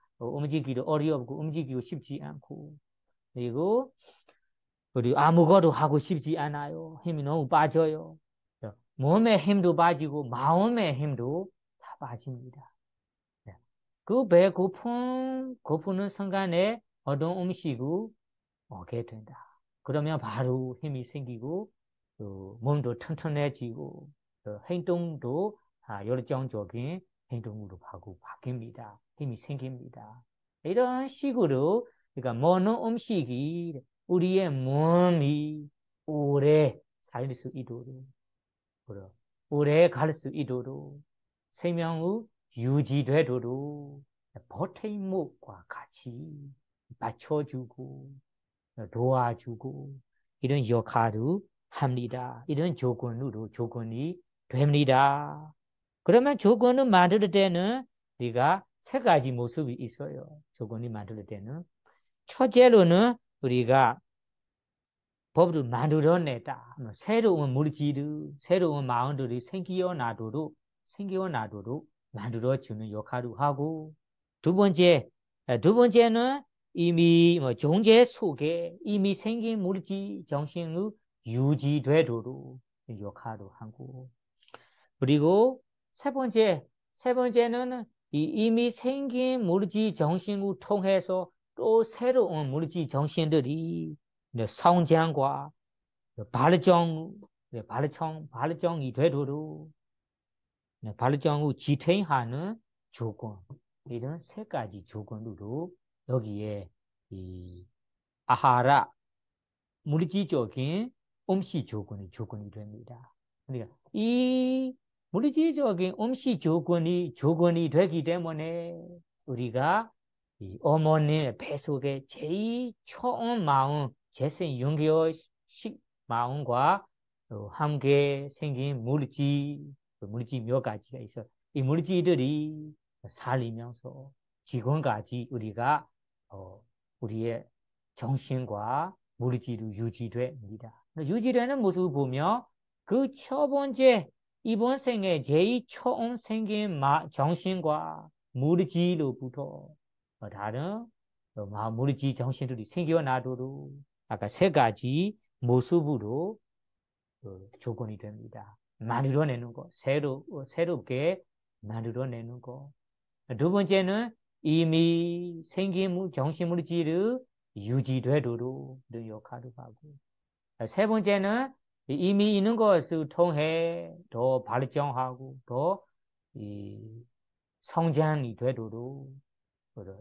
어렵고 움직이고 싶지 않고 그리고 우리 아무것도 하고 싶지 않아요. 힘이 너무 빠져요. 몸의 힘도 빠지고 마음의 힘도 다 빠집니다. 그 고프는 순간에 어떤 음식을 먹게 된다. 그러면 바로 힘이 생기고 몸도 튼튼해지고 행동도 열정적인 행동으로 바뀝니다. 힘이 생깁니다. 이런 식으로 그러니까 먹는 음식이 우리의 몸이 오래 살 수 있도록 오래 갈 수 있도록 생명을 유지되도록 버팀목과 같이 받쳐주고 도와주고 이런 역할을 합니다. 이런 조건이 됩니다. 그러면 조건을 만들 때는 우리가 세 가지 모습이 있어요. 조건이 만들 때는 첫째로는 우리가 법을 만들어내다. 새로운 물질을 새로운 마음들이 생겨나도록 만들어주는 역할을 하고 두 번째는 이미 존재 속에 이미 생긴 물질 정신을 유지되도록 역할을 하고 그리고 세 번째는 이미 생긴 물질 정신을 통해서 또 새로운 물질 정신들이 성장과 발전이 되도록 발전을 지탱하는 조건 이런 세 가지 조건으로 여기에 이 아하라 물질적인 음식 조건이 됩니다. 그러니까 이 물질적인 음식 조건이 되기 때문에 우리가 이 어머니의 뱃속에 제일 처음 마음 재생 연결식 마음과 함께 생긴 물질 몇 가지가 있어요. 이 물질들이 살리면서 지금까지 우리가 우리의 정신과 물질이 유지됩니다. 유지되는 모습을 보면 그 첫 번째 이번 생에 제일 처음 생긴 정신과 물질로부터 다른 물질 정신들이 생겨나도록 아까 세 가지 모습으로 조건이 됩니다. 만들어내는 거, 새롭게 만들어내는 거. 두 번째는 이미 생긴 정신물질의 유지되도록 이런 역할을 하고 세 번째는 이미 있는 것을 통해 더 발전하고 더 성장이 되도록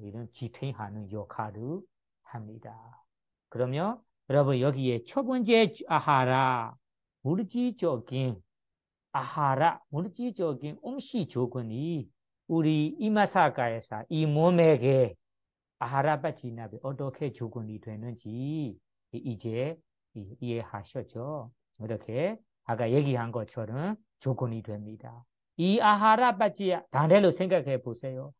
이런 지탱하는 역할을 합니다. 그러면 여러분 여기에 첫 번째 아하라 물질적인 아하라 물질적인 음식 조건이 우리 이마사가에서 이 몸에게 아하라 바치나베 어떻게 조건이 되는지 이제 이해하셨죠? 이렇게 아까 얘기한 것처럼 조건이 됩니다. 이 아하라 바치 반대로 생각해 보세요.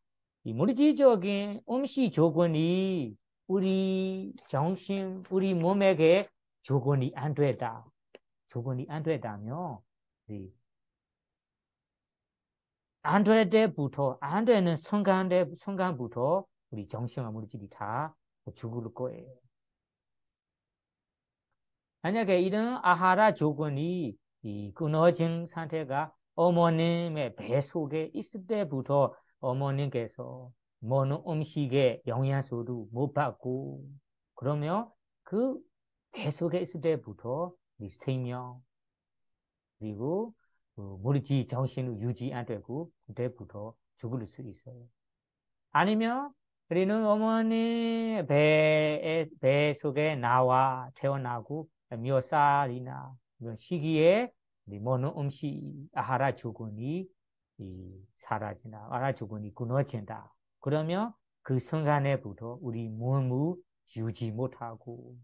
이 물질적인 음식 조건이 우리 정신, 우리 몸에게 조건이 안 되다. 조건이 안 되다면 안 될 때부터 안 되는 순간부터 우리 정신과 물질이 다 죽을 거예요. 만약에 이런 아하라 조건이 끊어진 상태가 어머님의 배 속에 있을 때부터 어머님께서 먹는 음식의 영양소도 못 받고 그러면 그 배 속에 있을 때부터 우리 생명 그리고 물질 정신을 유지 안 되고 그때부터 죽을 수 있어요. 아니면 우리는 어머니 배 속에 나와 태어나고 몇 살이나 이런 시기에 먹는 음식 아하라 조건이 사라지나 아하라 조건이 끊어진다. 그러면 그 순간에부터 우리 몸을 유지 못하고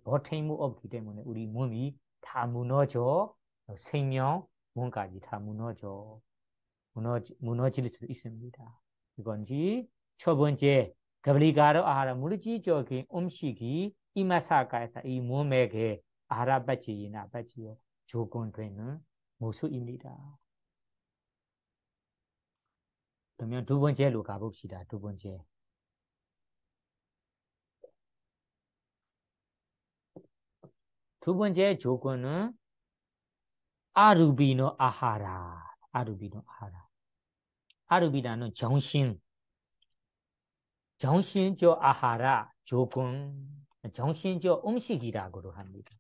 버팀이 없기 때문에 우리 몸이 다 무너져 생명 몸까지 다 무너질 수 있습니다. 이건지 첫 번째 가브리가르 아하라 물질적인 음식이 이마사가에서 이 몸에게 아하라 받지나 받지요 조건되는 모습입니다. 그러면 두 번째로 가봅시다. 두 번째. 두 번째 조건은 아루비노 아하라. 아루비노 아하라. 아루비라는 정신적 아하라 조건, 정신적 음식이라고 합니다.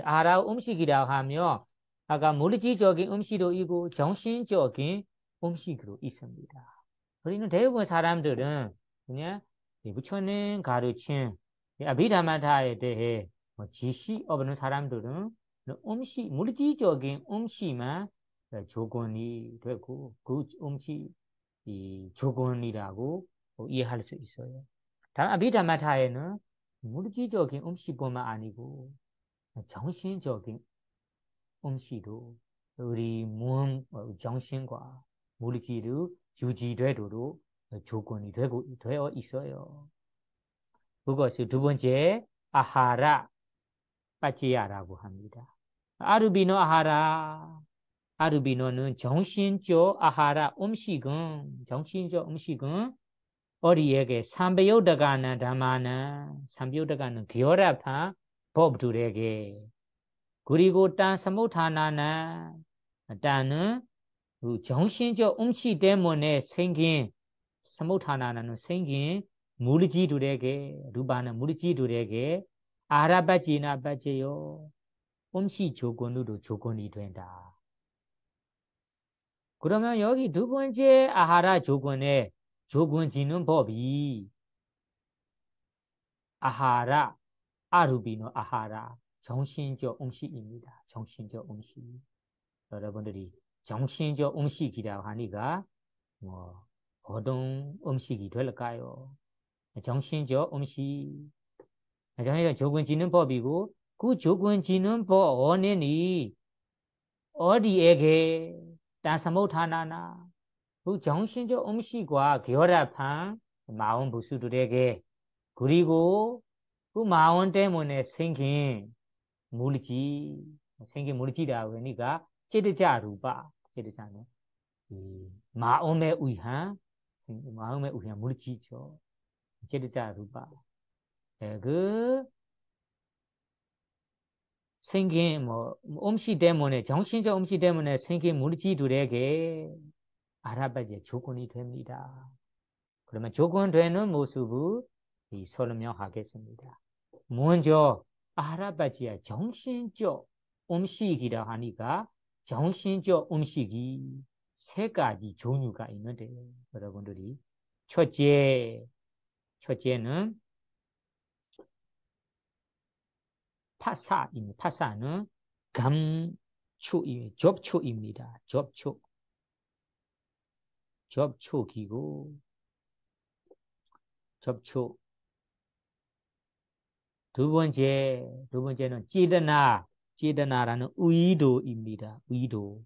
아하라 음식이라고 하면 아까 물질적인 음식도 있고 정신적인 음식으로 있습니다. 우리는 대부분 사람들은 그냥 부처님 가르친 아비다마타에 대해 지시 없는 사람들은 음식, 물질적인 음식만 조건이 되고 그 음식 조건이라고 이해할 수 있어요. 다만 아비다마타에는 물질적인 음식뿐만 아니고 정신적인 음식도 우리 몸, 정신과 물질을 유지되도록 조건이 되어 있어요. 그것을 두 번째 아하라 빠찌야라고 합니다. 아르비노 아하라. 아르비노는 정신적 아하라 정신적 음식은 어디에게 삼배요다가나 다마나 삼배요다가는 기어라파 법들에게 그리고 딴 사무타나나 딴은 정신적 음식 때문에 생긴 사무타나는 생긴 물질들에게 루바는 물질들에게 아라바지나 바지요 음식 조건으로 조건이 된다. 그러면 여기 두 번째 아하라 조건에 조건 짓는 법이 아하라 아루비노 아하라 정신적 음식입니다. 정신적 음식. 여러분들이 정신적 음식이라고 하니까 뭐 어떤 음식이 될까요? 정신적 음식. 정신적 조건 짓는 법이고 그 조건 짓는 법 원인이 어디에게 딴사모타나나 그 정신적 음식과 결합한 마음 부수들에게 그리고 그 마음 때문에 생긴 물질이라고 하니까 찌르자 루바 찌르자는 마음의 의한 물질이죠. 찌르자 루바 그 생긴 음식 때문에 정신적 음식 때문에 생긴 물질들에게 아라바지의 조건이 됩니다. 그러면 조건되는 모습을 설명하겠습니다. 먼저 아하라바지야 정신적 음식이라 하니까 정신적 음식이 세 가지 종류가 있는데 여러분들이 첫째는 파사입니다. 파사는 접촉입니다. 접촉이고 접촉. 두 번째는 찌르나라는 의도입니다. 의도.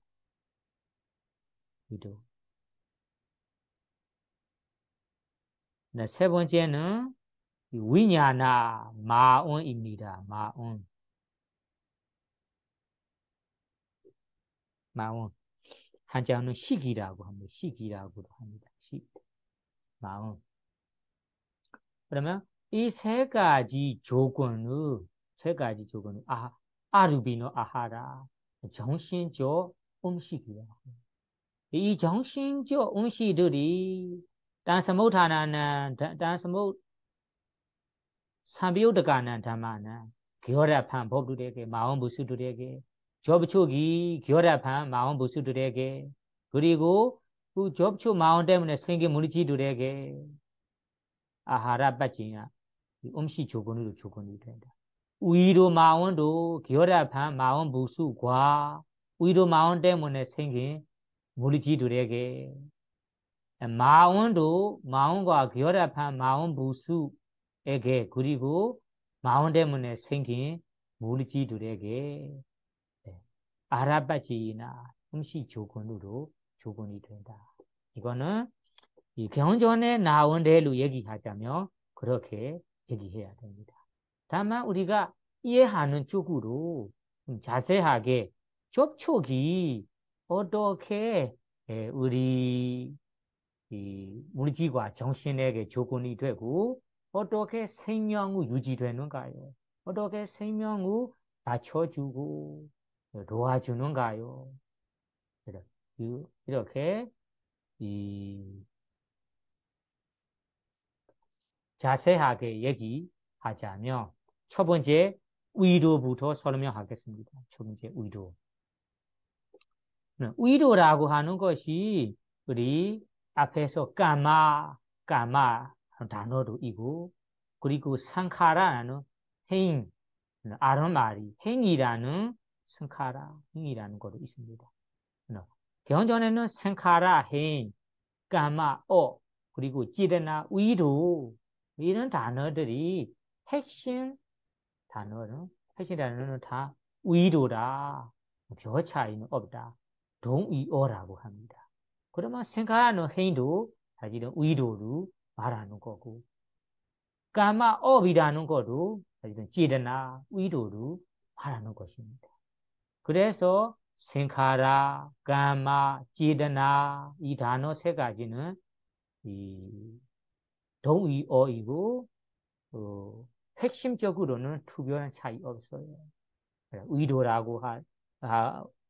세 번째는 위냐나 마음입니다. 마음. 한자는 식이라고 합니다. 식이라고 합니다. 마음. 그러면 이 세 가지 조건을 아르비노 아하라 정신적 음식이야. 이 정신적 음식들이 단 사무타나는 단 사무 삼비우드가는 담아는 겨랩한 법들에게 마음 부수들에게 접촉이 겨랩한 마음 부수들에게 그리고 그 접촉 마음 때문에 생긴 물질들에게 아하라 빠지냐 음식 조건이 된다. 위로 마음도 겨랩한 마음 부수과 위로 마음 때문에 생긴 물질들에게 마음과 결합한 마음 부수에게 그리고 마음 때문에 생긴 물질들에게 아라바지나 음식 조건이 된다. 이거는 이 경전에 나온 대로 얘기하자면 그렇게 얘기해야 됩니다. 다만 우리가 이해하는 쪽으로 좀 자세하게 접촉이 어떻게 우리 이 물질과 정신에게 조건이 되고 어떻게 생명이 유지되는가요? 어떻게 생명을 받쳐주고 도와주는가요? 이렇게 이 자세하게 얘기하자면 첫 번째 의도부터 설명하겠습니다. 첫 번째 의도. 의도라고 하는 것이 우리 앞에서 까마 단어도 있고 그리고 상카라는 행 아르마리 행이라는 행이라는 것도 있습니다. 경전에는 상카라 행 까마 그리고 찌르나 의도 이런 단어들이 핵심 단어는 다 의도다. 별 차이는 없다. 동의어라고 합니다. 그러면 생각하는 행위도 사실은 의도로 말하는 거고 까마업이라는 것도 사실은 찌르나 의도로 말하는 것입니다. 그래서 생카라, 까마, 찌르나 이 단어 세 가지는 이 동의어이고 핵심적으로는 특별한 차이 없어요. 의도라고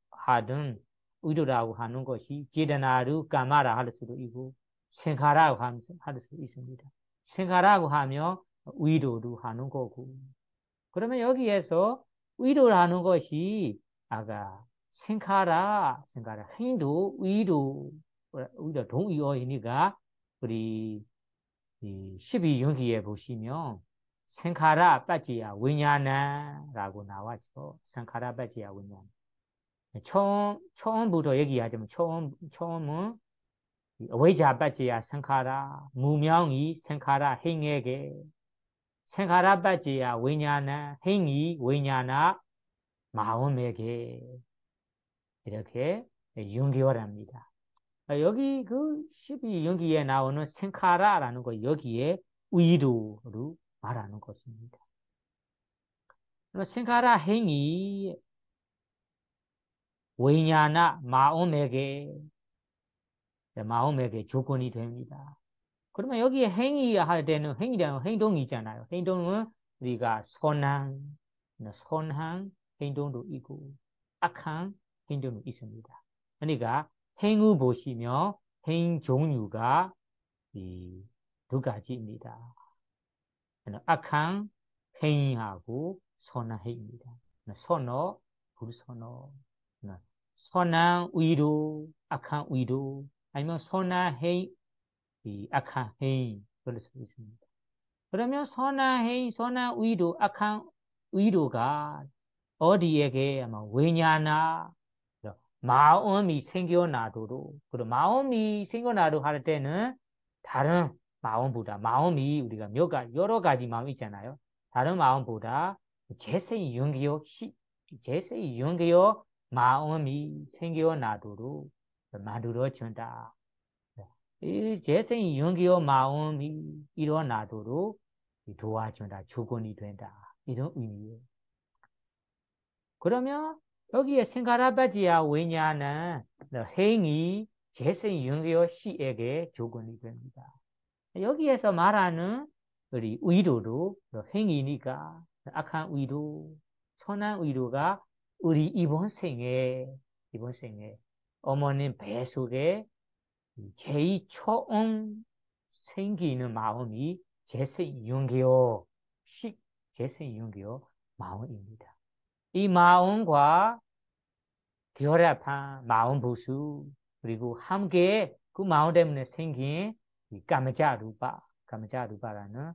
하든 의도라고 하는 것이 제다나루 까마라 할 수도 있고 생카라고 할 수도 있습니다. 생카라고 하면 의도로 하는 거고 그러면 여기에서 의도를 하는 것이 아까 생카라 행도 의도 동의어이니까 우리 12윤기에 보시면 생카라 빠지야 위냐나라고 나왔죠. 생카라 빠지야 위냐나. 처음부터 얘기하자면 처음은 외자 빠지야 생카라 무명이 생카라 행에게 생카라 빠지야 위냐나 행이 위냐나 마음에게 이렇게 연결합니다. 여기 그 12연기에 나오는 생카라라는 거 여기에 의도로 말하는 것입니다. 생카라 행위 왜냐나 마음에게 조건이 됩니다. 그러면 여기에 행위 할 때는 행위라는 행동이 있잖아요. 행동은 우리가 선한 행동도 있고 악한 행동도 있습니다. 그러니까 행위 보시면 행 종류가 두 가지입니다. 악한 행위하고 선한 행위입니다. 선어, 불선어, 선한 의도, 악한 의도, 아니면 선한 행위, 악한 행위 그럴 수 있습니다. 그러면 선한 행위, 선한 의도, 악한 의도가 어디에게 아마 왜냐나 마음이 생겨나도록 그리고 마음이 생겨나도록 할 때는 다른 마음보다 마음이 우리가 여러 가지 마음이 있잖아요. 다른 마음보다 재생이 연기요 마음이 생겨나도록 만들어준다. 이 재생이 연기요 마음이 일어나도록 도와준다. 조건이 된다. 이런 의미예요. 그러면 여기에 생가라바지야 왜냐는 행위 재생 연계어 시에게 조건이 됩니다. 여기에서 말하는 우리 의도도 행위니까 악한 의도, 선한 의도가 우리 이번 생에 어머님 뱃속에 제일 처음 생기는 마음이 재생 연계어 마음입니다. 이 마음과 결합한 마음 부수 그리고 함께 그 마음 때문에 생긴 이 까마자루바라는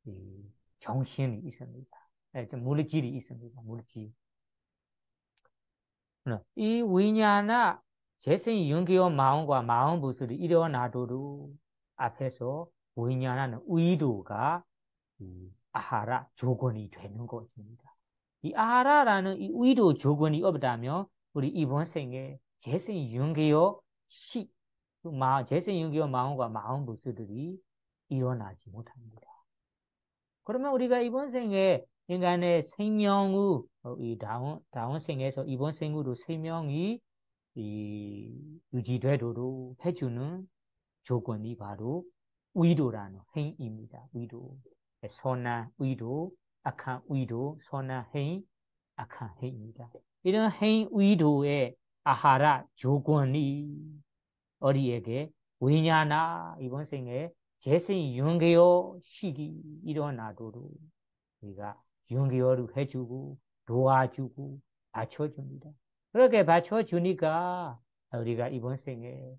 이 정신이 있습니다. 물질이 있습니다. 물질. 이 위냐나 재생이 연계한 마음과 마음 부수를 일어나도록 앞에서 위냐나는 의도가 아하라 조건이 되는 것입니다. 이 아하라라는 이 의도 조건이 없다면 우리 이번 생에 재생 연계요 재생 연계요 마음과 마음 부수들이 일어나지 못합니다. 그러면 우리가 이번 생에 인간의 생명의 이 다음 생에서 이번 생으로 생명이 유지되도록 해주는 조건이 바로 의도라는 행위입니다. 의도. 선한 의도, 악한 의도, 선한 행위, 악한 행위입니다. 이런 행위 의도의 아하라 조건이 어디에게 왜냐나 이번 생에 재생 연계요 시기 일어나도록 우리가 연계요를 해주고 도와주고 받쳐줍니다. 그렇게 받쳐주니까 우리가 이번 생에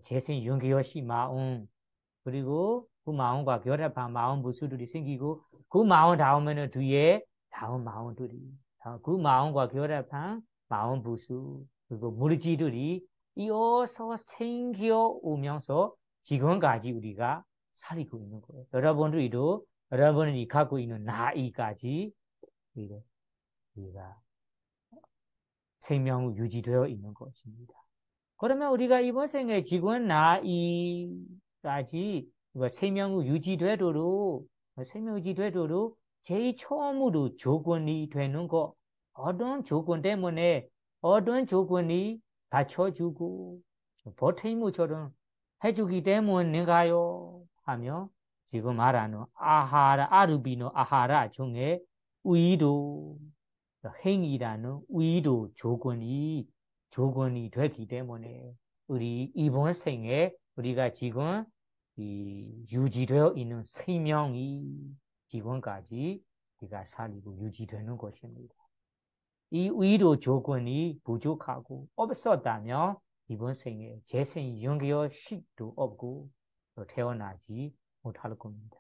재생 연계요 시 마음 그리고 그 마음과 결합한 마음 부수들이 생기고 그 마음 다음에는 뒤에 다음 마음들이 그 마음과 결합한 마음 부수 그리고 물질들이 이어서 생겨오면서 지금까지 우리가 살고 있는 거예요. 여러분들이 갖고 있는 나이까지 우리가 생명이 유지되어 있는 것입니다. 그러면 우리가 이번 생에 지금 나이까지 생명이 유지되도록 제일 처음으로 조건이 되는 거 어떤 조건 때문에 어떤 조건이 받쳐주고 보태무처럼 해주기 때문인가요? 하며 지금 말하는 아르비노 아하라 중에 의도 행위라는 의도 조건이 되기 때문에 우리 이번 생에 우리가 지금 유지되어 있는 생명이 지금까지 우리가 살고 유지되는 것입니다. 이 의도 조건이 부족하고 없었다면 이번 생에 재생 연계의 식도 없고 태어나지 못할 겁니다.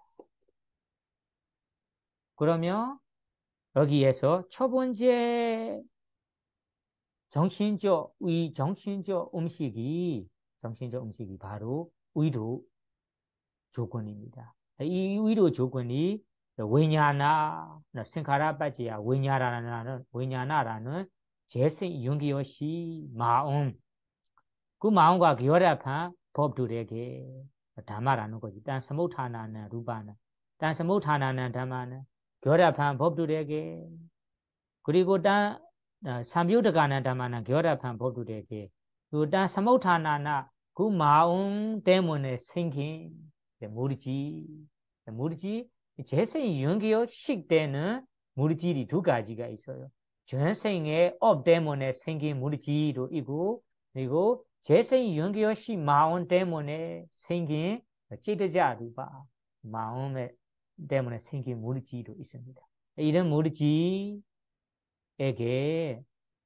그러면 여기에서 첫 번째 정신적 음식이 바로 의도 조건입니다. 이 의도 조건이 왜냐나 생카라바지야 왜냐나라는 재생 연기요시 마음 그 마음과 결합한 법들에게 담아라는 거지. 단 스무타나는 루바는 단 스무타나는 담아는 결합한 법들에게 그리고 단 삼유드가는 담아는 결합한 법들에게 단 스무타나나 그 마음 때문에 생긴 물질 재생 연기요 식대는 물질이 두 가지가 있어요. 전생의 업 때문에 생긴 물질도 있고 그리고 재생 연기요 식 마음 때문에 생긴 찌르자루바 마음에 때문에 생긴 무리지도 있습니다. 이런 무리지에게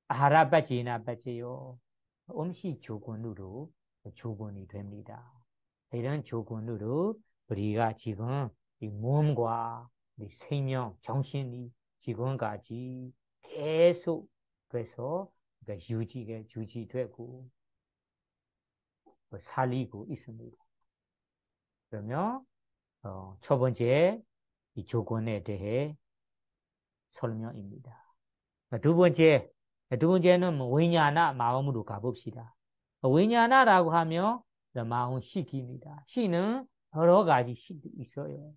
아하라바지나 바지요 음식 조건으로 조건이 됩니다. 이런 조건으로 우리가 지금 이 몸과 이 생명, 정신이 지금까지 계속 그래서 유지되고 살리고 있습니다. 그러면 첫 번째 이 조건에 대해 설명입니다. 두 번째는 위냐나 마음으로 가봅시다. 위냐나라고 하면 마음 시기입니다. 시는 여러 가지 시도 있어요.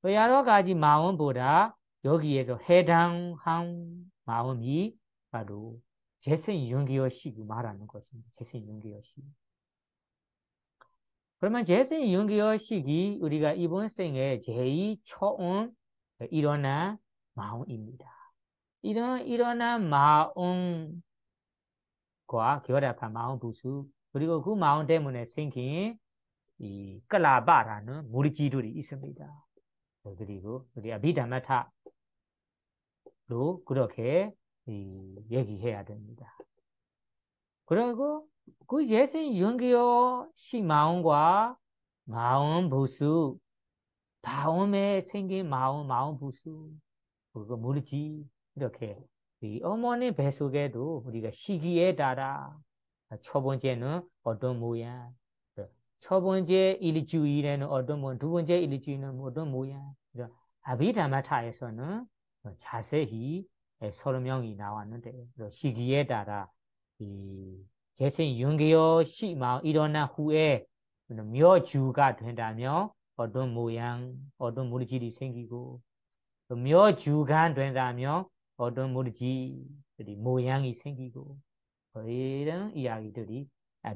여러 가지 마음보다 여기에서 해당한 마음이 바로 재생윤기어식을 말하는 것입니다. 재생윤기어식. 그러면 재생윤기어식이 우리가 이번 생에 제일 처음 일어난 마음입니다. 일어난 마음과 결합한 마음 부수 그리고 그 마음 때문에 생긴 이 끌라바라는 무리지들이 있습니다. 그리고 우리 아비다마타로 그렇게 얘기해야 됩니다. 그리고 그 예생 윤기어식 마음과 마음 부수 다음에 생긴 마음 부수 그거 무리지 이렇게 이 어머니 뱃속에도 우리가 시기에 따라 첫 번째는 어떤 모양 첫 번째 일주일에는 어떤 모양 두 번째 일주일에는 어떤 모양 아비다마타에서는 자세히 설명이 나왔는데 시기에 따라 이 재생 윤기어 시마 일어난 후에 몇 주가 된다면 어떤 모양 어떤 무리질이 생기고 몇 주간 된다면 어떤 무리질이 모양이 생기고 이런 이야기들이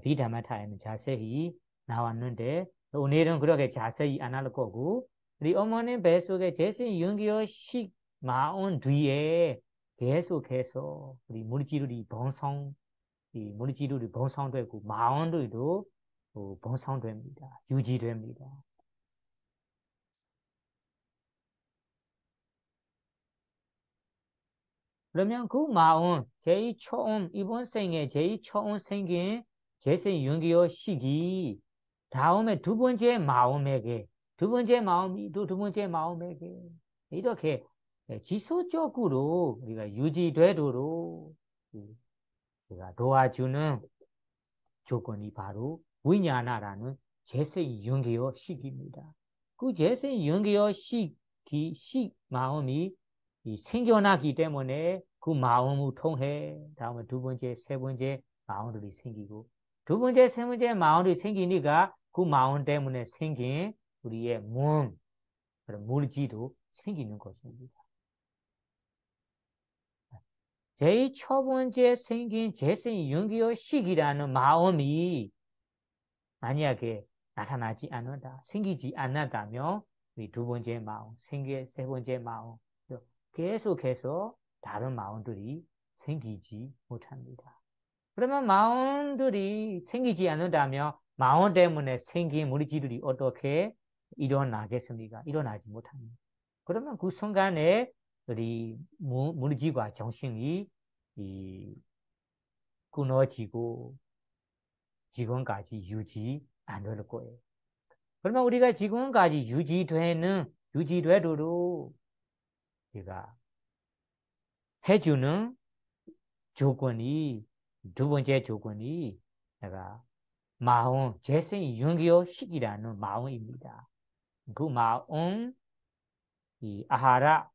비담마타에는 자세히 나왔는데 오늘은 그렇게 자세히 안 할 거고 우리 어머니 뱃속에 재생 윤기어식 마온 뒤에 계속해서 우리 물질이 번성되고 마온들도 번성됩니다. 유지됩니다. 그러면 그 마음 제일 처음 이번 생에 제일 처음 생긴 재생 윤기어 시기 다음에 두 번째 마음에게 두 번째 마음이 또 두 번째 마음에게 이렇게 지속적으로 우리가 유지되도록 우리가 도와주는 조건이 바로 위냐나라는 재생 윤기어 시기입니다. 그 재생 윤기어 식 마음이 생겨나기 때문에 그 마음을 통해 다음에 두 번째, 세 번째 마음들이 생기고 두 번째, 세 번째 마음이 생기니까 그 마음 때문에 생긴 우리의 그런 물질도 생기는 것입니다. 제일 첫 번째 생긴 재생 윤기어 식이라는 마음이 만약에 나타나지 않는다, 생기지 않는다면 우리 두 번째 마음, 세 번째 마음 계속해서 다른 마음들이 생기지 못합니다. 그러면 마음들이 생기지 않는다면 마음 때문에 생긴 물질들이 어떻게 일어나겠습니까? 일어나지 못합니다. 그러면 그 순간에 우리 물질과 정신이 끊어지고 지금까지 유지 안 될 거예요. 그러면 우리가 지금까지 유지되도록 우리가 해주는 조건이 두 번째 조건이 내가 마음 재생 윤기어식이라는 마음입니다. 그 마음 이 아하라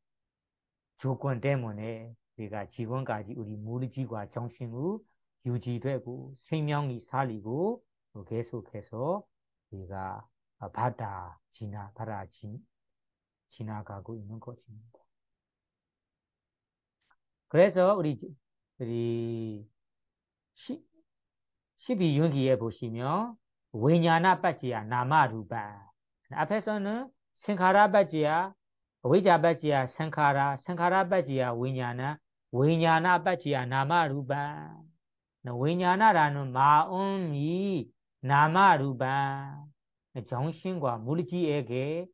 조건 때문에 우리가 지금까지 우리 물질과 정신을 유지되고 생명이 살리고 계속해서 우리가 지나가고 있는 것입니다. 그래서 우리 12윤기에 보시면 위냐나 빠지야 나마루바 앞에서는 생카라 빠지야 위자 빠지야 생카라 빠지야 위냐나 빠지야 나마루바 위냐나라는 마음이 나마루바 정신과 물질에게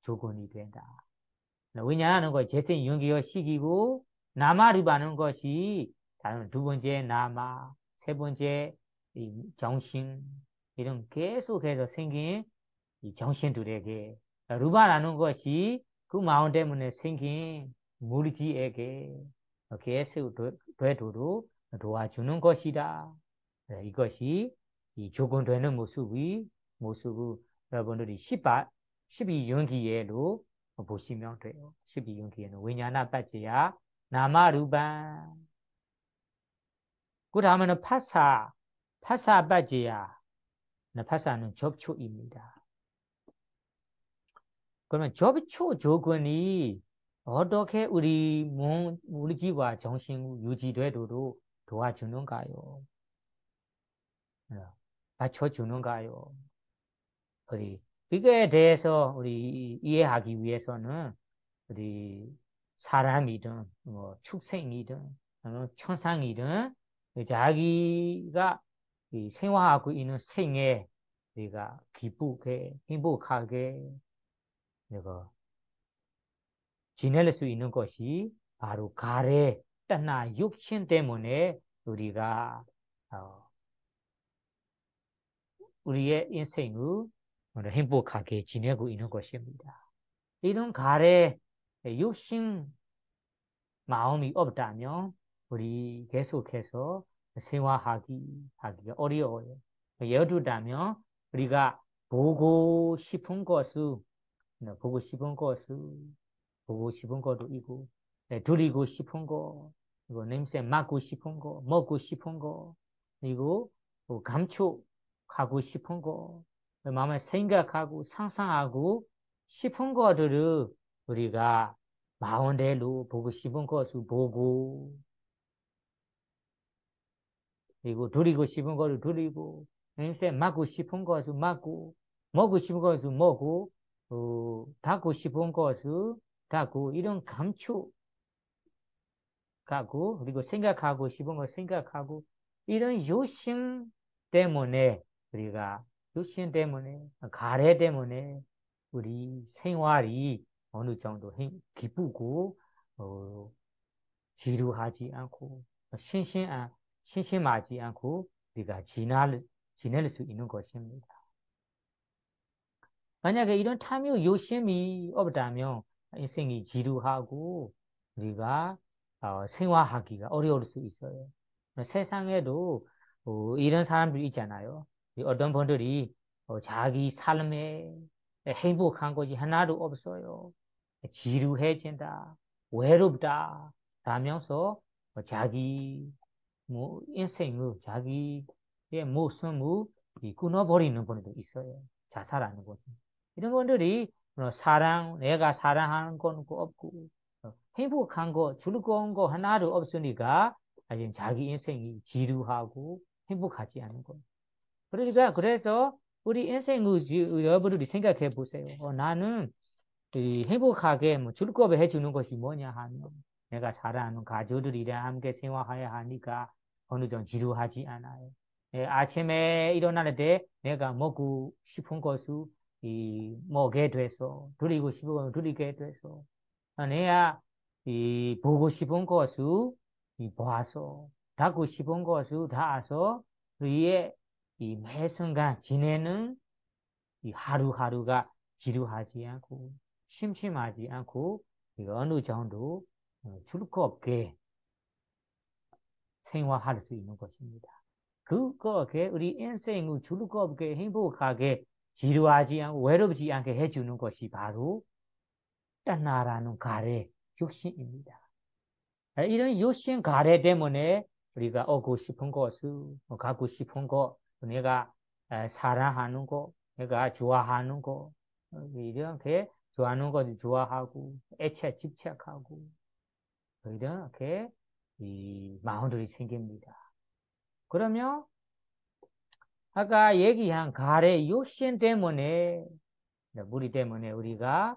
조건이 된다. 위냐라는 것 재생 윤기가 시기고 나마루바는 것이 다른 두 번째 나마, 세 번째 이 정신 이런 계속해서 생긴 이 정신들에게 루바라는 것이 그 마음 때문에 생긴 물질에게 계속 되도록 도와주는 것이다. 이것이 이 조건되는 모습을 여러분들이 12윤기예로 보시면 돼요. 12윤기에는 위냐나 빠지야 나마루바. 그 다음에는 파사 빠지야. 파사는 접촉입니다. 그러면 접촉 조건이 어떻게 우리 물질과 정신 유지되도록 도와주는가요? 받쳐주는가요? 우리 이거에 대해서 우리 이해하기 위해서는 우리 사람이든 뭐 축생이든 천상이든 자기가 생활하고 있는 생에 우리가 기쁘게 행복하게 이거 지낼 수 있는 것이 바로 가래 떠나 육신 때문에 우리가 우리의 인생을 행복하게 지내고 있는 것입니다. 이런 가래 육신 마음이 없다면 우리 계속해서 생활하기가 어려워요. 예를 들자면 우리가 보고 싶은 것을 보고 싶은 것도 있고 누리고 싶은 거 이거 냄새 맡고 싶은 거 먹고 싶은 거 그리고 감촉하고 싶은 거 마음에 생각하고 상상하고 싶은 것들을 우리가 마음대로 보고 싶은 것을 보고 그리고 누리고 싶은 것을 누리고 냄새 맡고 싶은 것을 맡고 먹고 싶은 것을 먹고 닫고 싶은 것을 닫고 이런 감촉 가고 그리고 생각하고 싶은 걸 생각하고 이런 욕심 때문에 우리가 욕심 때문에 가래 때문에 우리 생활이 어느 정도 기쁘고 지루하지 않고 심심하지 않고 우리가 지낼 수 있는 것입니다. 만약에 이런 탐욕 욕심이 없다면 인생이 지루하고 우리가 생활하기가 어려울 수 있어요. 세상에도 이런 사람들이 있잖아요. 어떤 분들이 자기 삶에 행복한 것이 하나도 없어요. 지루해진다, 외롭다 라면서 자기 인생을 자기의 모습을 끊어버리는 분들도 있어요. 자살하는 거죠. 이런 분들이 내가 사랑하는 건 없고 행복한 거, 즐거운 거 하나도 없으니까 자기 인생이 지루하고 행복하지 않은 거예요. 그러니까 그래서 우리 인생을 여러분들이 생각해 보세요. 나는 행복하게 즐겁게 해주는 것이 뭐냐 하면 내가 사랑하는 가족들이랑 함께 생활해야 하니까 어느 정도 지루하지 않아요. 아침에 일어날 때 내가 먹고 싶은 것을 먹게 돼서 누리고 싶은 것을 누리게 돼서 내가 보고 싶은 것을 보아서 닿고 싶은 것을 닿아서 우리의 매 순간 지내는 하루하루가 지루하지 않고 심심하지 않고 어느 정도 즐겁게 생활할 수 있는 것입니다. 그렇게 우리 인생을 즐겁게 행복하게 지루하지 않고 외롭지 않게 해주는 것이 바로 떠나라는 가래 욕심입니다. 이런 욕심 가래 때문에 우리가 얻고 싶은 것을 갖고 싶은 것 내가 사랑하는 것 내가 좋아하는 거 이렇게 좋아하는 것을 좋아하고 집착하고 이렇게 이 마음들이 생깁니다. 그러면 아까 얘기한 가래 욕심 때문에 무리 때문에 우리가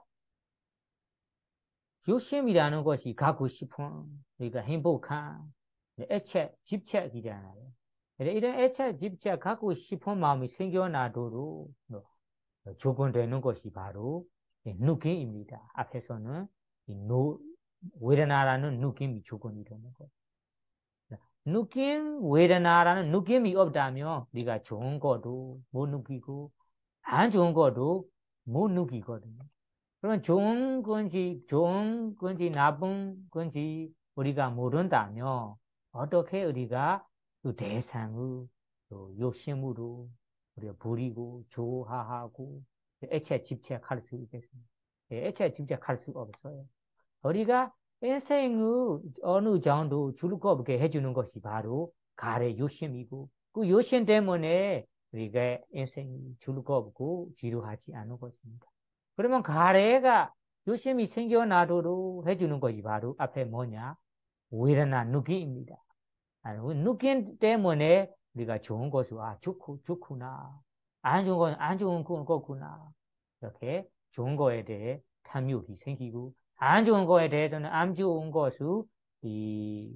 욕심이라는 것이 갖고 싶은 우리가 행복한 집착이잖아요. 이런 집착 갖고 싶은 마음이 생겨나도록 조건되는 것이 바로 느낌입니다. 앞에서는 웨르나라는 느낌이 조건이 되는 것. 느낌, 웨르나라는 느낌이 없다면 우리가 좋은 것도 못 느끼고 안 좋은 것도 못 느끼거든요. 그러면 좋은 건지 나쁜 건지 우리가 모른다면 어떻게 우리가 그 대상을 또 욕심으로 우리가 부리고 조화하고 애체 집착할 수 있겠습니까? 애체 집착할 수 없어요. 우리가 인생을 어느 정도 즐겁게 해주는 것이 바로 가래 욕심이고 그 욕심 때문에 우리가 인생이 즐겁고 지루하지 않은 것입니다. 그러면 가래가 욕심이 생겨나도록 해주는 것이 바로 앞에 뭐냐? 오히려나 느낌입니다. 느낌 때문에 우리가 좋은 것을 좋구나. 안 좋은 건 안 좋은 거구나. 이렇게 좋은 거에 대해 탐욕이 생기고 안 좋은 거에 대해서는 안 좋은 것을 이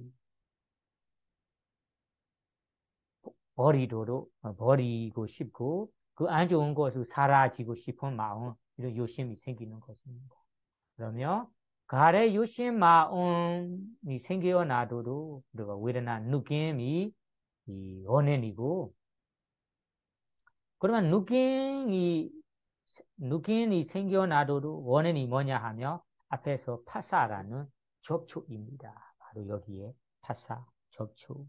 버리고 싶고 그 안 좋은 것을 사라지고 싶은 마음 이런 욕심이 생기는 것입니다. 그러면 가래 욕심 마음이 생겨나도록 우리가 웨르나 느낌이 이 원인이고 그러면 느낌이 생겨나도록 원인이 뭐냐 하면 앞에서 파사라는 접촉입니다. 바로 여기에 파사, 접촉.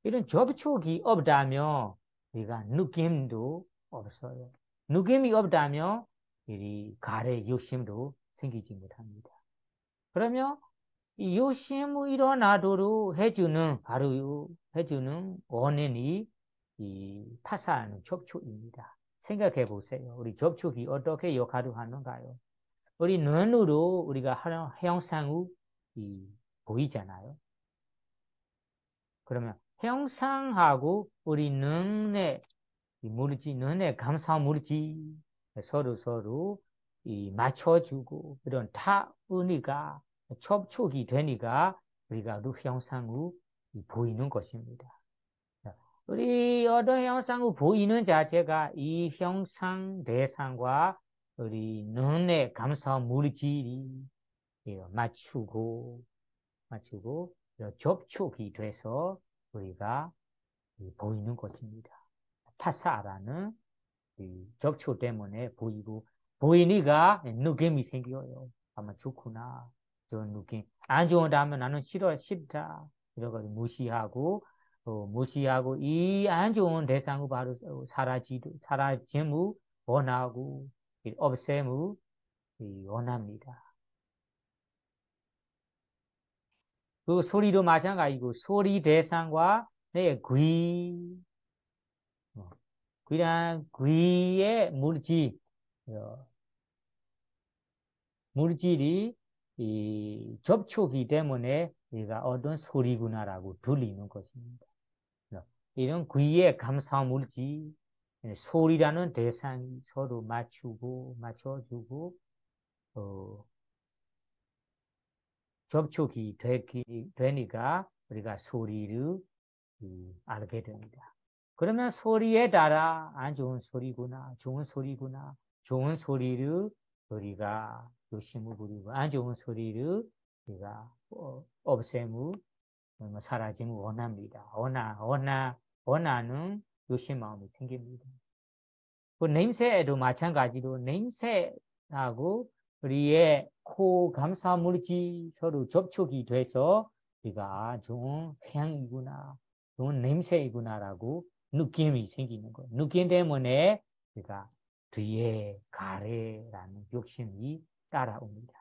이런 접촉이 없다면 우리가 느낌도 없어요. 느낌이 없다면 이 가래 욕심도 생기지 못합니다. 그러면 이 욕심이 일어나도록 해주는 원인이 이 파사하는 접촉입니다. 생각해 보세요. 우리 접촉이 어떻게 역할을 하는가요? 우리 눈으로 우리가 형상이 보이잖아요. 그러면 형상하고 우리 눈의 눈의 감사 물질 서로 맞춰주고 이런 타의니까 접촉이 되니까 우리가 루 형상을 보이는 것입니다. 우리 어떤 형상을 보이는 자체가 이 형상 대상과 우리 눈의 감사 물질이 맞추고 접촉이 돼서 우리가 보이는 것입니다. 파사라는 접촉 때문에 보이니까 느낌이 생겨요. 아마 좋구나. 좋은 느낌. 안 좋다면 나는 싫다. 이러고 무시하고 이 안 좋은 대상을 바로 사라짐을 원하고 없앰을 원합니다. 그 소리도 마찬가지고 소리 대상과 내 그냥 귀의 물질이 접촉이 때문에 얘가 어떤 소리구나라고 들리는 것입니다. 이런 귀의 감사 물질, 소리라는 대상이 서로 맞춰주고, 접촉이 되니까 우리가 소리를 알게 됩니다. 그러면 소리에 따라 안 좋은 소리구나, 좋은 소리를 우리가 욕심을 부리고 안 좋은 소리를 우리가 없애무 사라짐을 원합니다. 원하는 욕심 마음이 생깁니다. 그 냄새에도 마찬가지로 냄새하고 우리의 코 감사 물질 서로 접촉이 돼서 우리가 좋은 향이구나, 좋은 냄새이구나라고 느낌이 생기는 거예요. 느낌 때문에 우리가 뒤에 가래라는 욕심이 따라옵니다.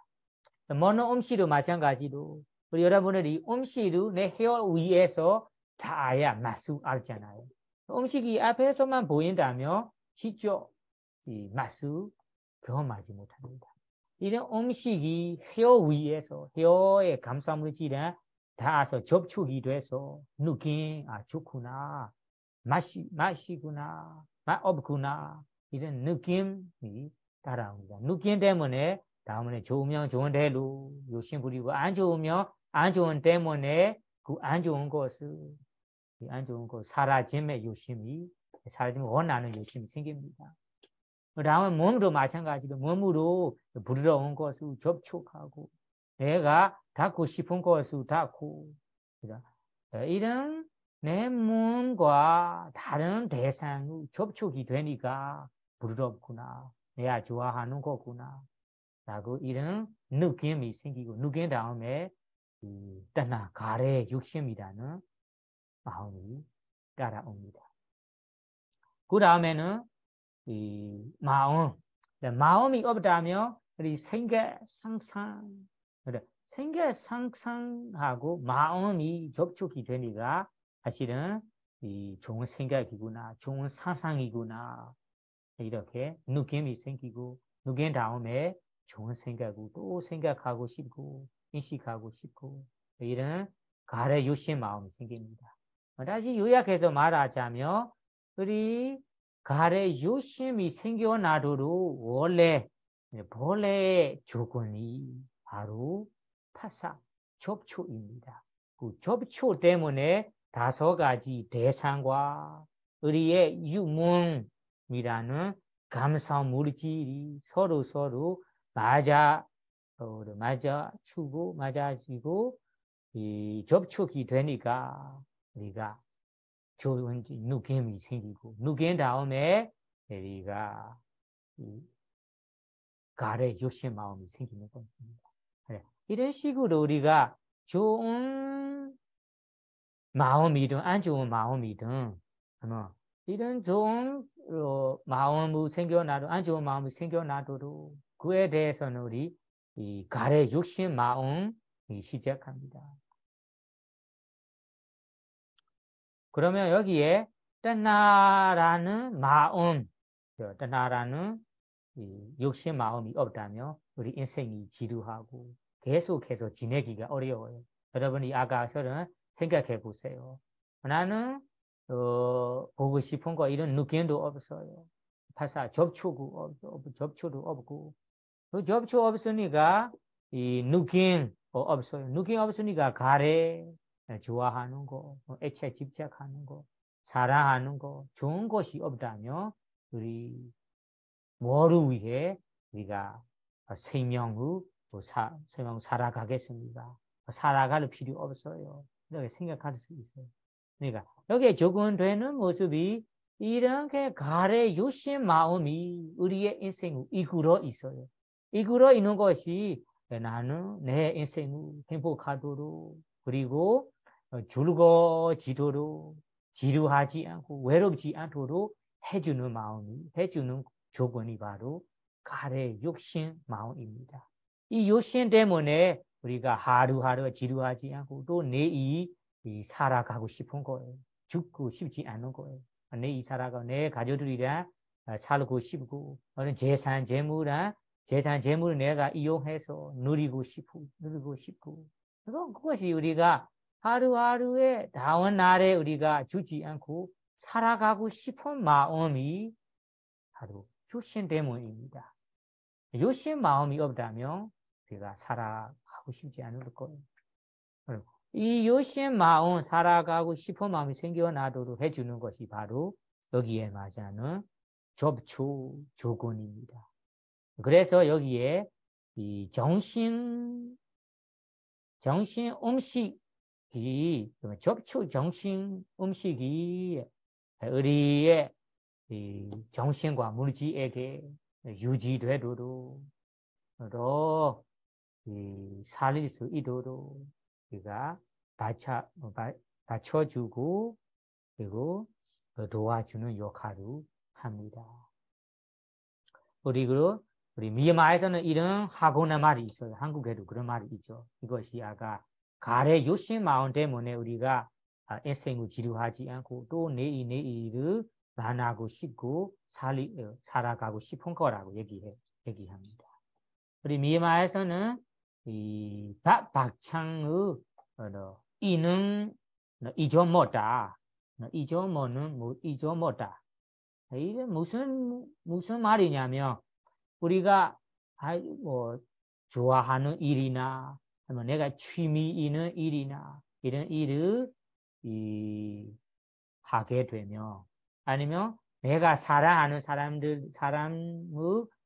먹는 음식도 마찬가지로 우리 여러분들이 음식을 내 혀 위에서 다 아야 맛을 알잖아요. 음식이 앞에서만 보인다면 직접 이 맛을 경험하지 못합니다. 이런 음식이 혀 위에서 혀의 감사물질에 닿아서 접촉이 돼서 느낌 좋구나, 맛이구나, 맛 없구나 이런 느낌이 따라옵니다. 느낌 때문에 다음에 좋으면 좋은 대로 욕심 부리고 안 좋으면 안 좋은 때문에 그 안 좋은 것을 사라짐의 욕심이 사라짐을 원하는 욕심이 생깁니다. 다음에 몸도 마찬가지로 몸으로 부드러운 것을 접촉하고 내가 닿고 싶은 것을 닿고 이런 내 몸과 다른 대상의 접촉이 되니까 부드럽구나. 내가 좋아하는 거구나. 라고 이런 느낌이 생기고 느낀 다음에 떠나 가래 욕심이라는 마음이 따라옵니다. 그 다음에는 이 마음이 없다면 우리 생각 상상 그래 생각 상상하고 마음이 접촉이 되니까 사실은 이 좋은 생각이구나 좋은 상상이구나 이렇게 느낌이 생기고 느낀 다음에 좋은 생각을 또 생각하고 싶고 인식하고 싶고 이런 가래 욕심 마음이 생깁니다. 다시 요약해서 말하자면 우리 가래 욕심이 생겨나도록 원래 본래의 조건이 바로 파사 접촉입니다. 그 접촉 때문에 5가지 대상과 우리의 유문이라는 감성 물질이 서로 맞아주고 이 접촉이 되니까 우리가 좋은 느낌이 생기고 느낀 다음에 우리가 가래 욕심 마음이 생기는 겁니다. 이런 식으로 우리가 좋은 마음이든 안 좋은 마음이든 이런 좋은 마음이 생겨나도 안 좋은 마음이 생겨나도록 그에 대해서는 우리 이 가래 욕심 마음이 시작합니다. 그러면 여기에 떠나라는 마음, 떠나라는 이 욕심 마음이 없다면 우리 인생이 지루하고 계속해서 지내기가 어려워요. 여러분이 아까 저는 생각해 보세요. 나는 보고 싶은 거 이런 느낌도 없어요. 파사 접촉도 없고 그 접촉 없으니까 이 느낌 없어요. 느낌 없으니까 가래 좋아하는 거, 애착 집착하는 거, 사랑하는 거, 좋은 것이 없다면 우리 뭐를 위해 우리가 생명을 살아가겠습니까? 살아갈 필요 없어요. 이렇게 생각할 수 있어요. 그러니까 여기에 적용되는 모습이 이렇게 가래 욕심 마음이 우리의 인생을 이끌어 있어요. 이끌어 있는 것이 나는 내 인생을 행복하도록 그리고 즐거워지도록 지루하지 않고 외롭지 않도록 해주는 마음이 해주는 조건이 바로 가래 욕심 마음입니다. 이 욕심 때문에 우리가 하루하루 지루하지 않고 또 내일 살아가고 싶은 거예요. 죽고 싶지 않은 거예요. 내일 살아가고 내 가족들이랑 살고 싶고 재산 재물을 내가 이용해서 누리고 싶고 그것이 우리가 하루하루에 다음 날에 우리가 죽지 않고 살아가고 싶은 마음이 바로 욕심 때문입니다. 욕심 마음이 없다면 우리가 살아가고 싶지 않을 거예요. 이 욕심 마음, 살아가고 싶은 마음이 생겨나도록 해주는 것이 바로 여기에 맞는 접촉 조건입니다. 그래서 여기에 이 정신 음식이 접촉 정신 음식이 우리의 이 정신과 물질에게 유지되도록 살릴 수 있도록 우리가 받쳐주고 그리고 도와주는 역할을 합니다. 그리고 우리 미얀마에서는 이런 하고나 말이 있어요. 한국에도 그런 말이 있죠. 이것이 아까 가래 욕심 마음 때문에 우리가 인생을 지루하지 않고 또 내일을 만나고 싶고 살아가고 싶은 거라고 얘기합니다. 우리 미얀마에서는 이 박창의 이는 잊어먹다. 잊어먹는 잊어먹다. 이게 무슨 말이냐면 우리가 좋아하는 일이나 내가 취미 있는 일이나 이런 일을 하게 되면 아니면 내가 사랑하는 사람을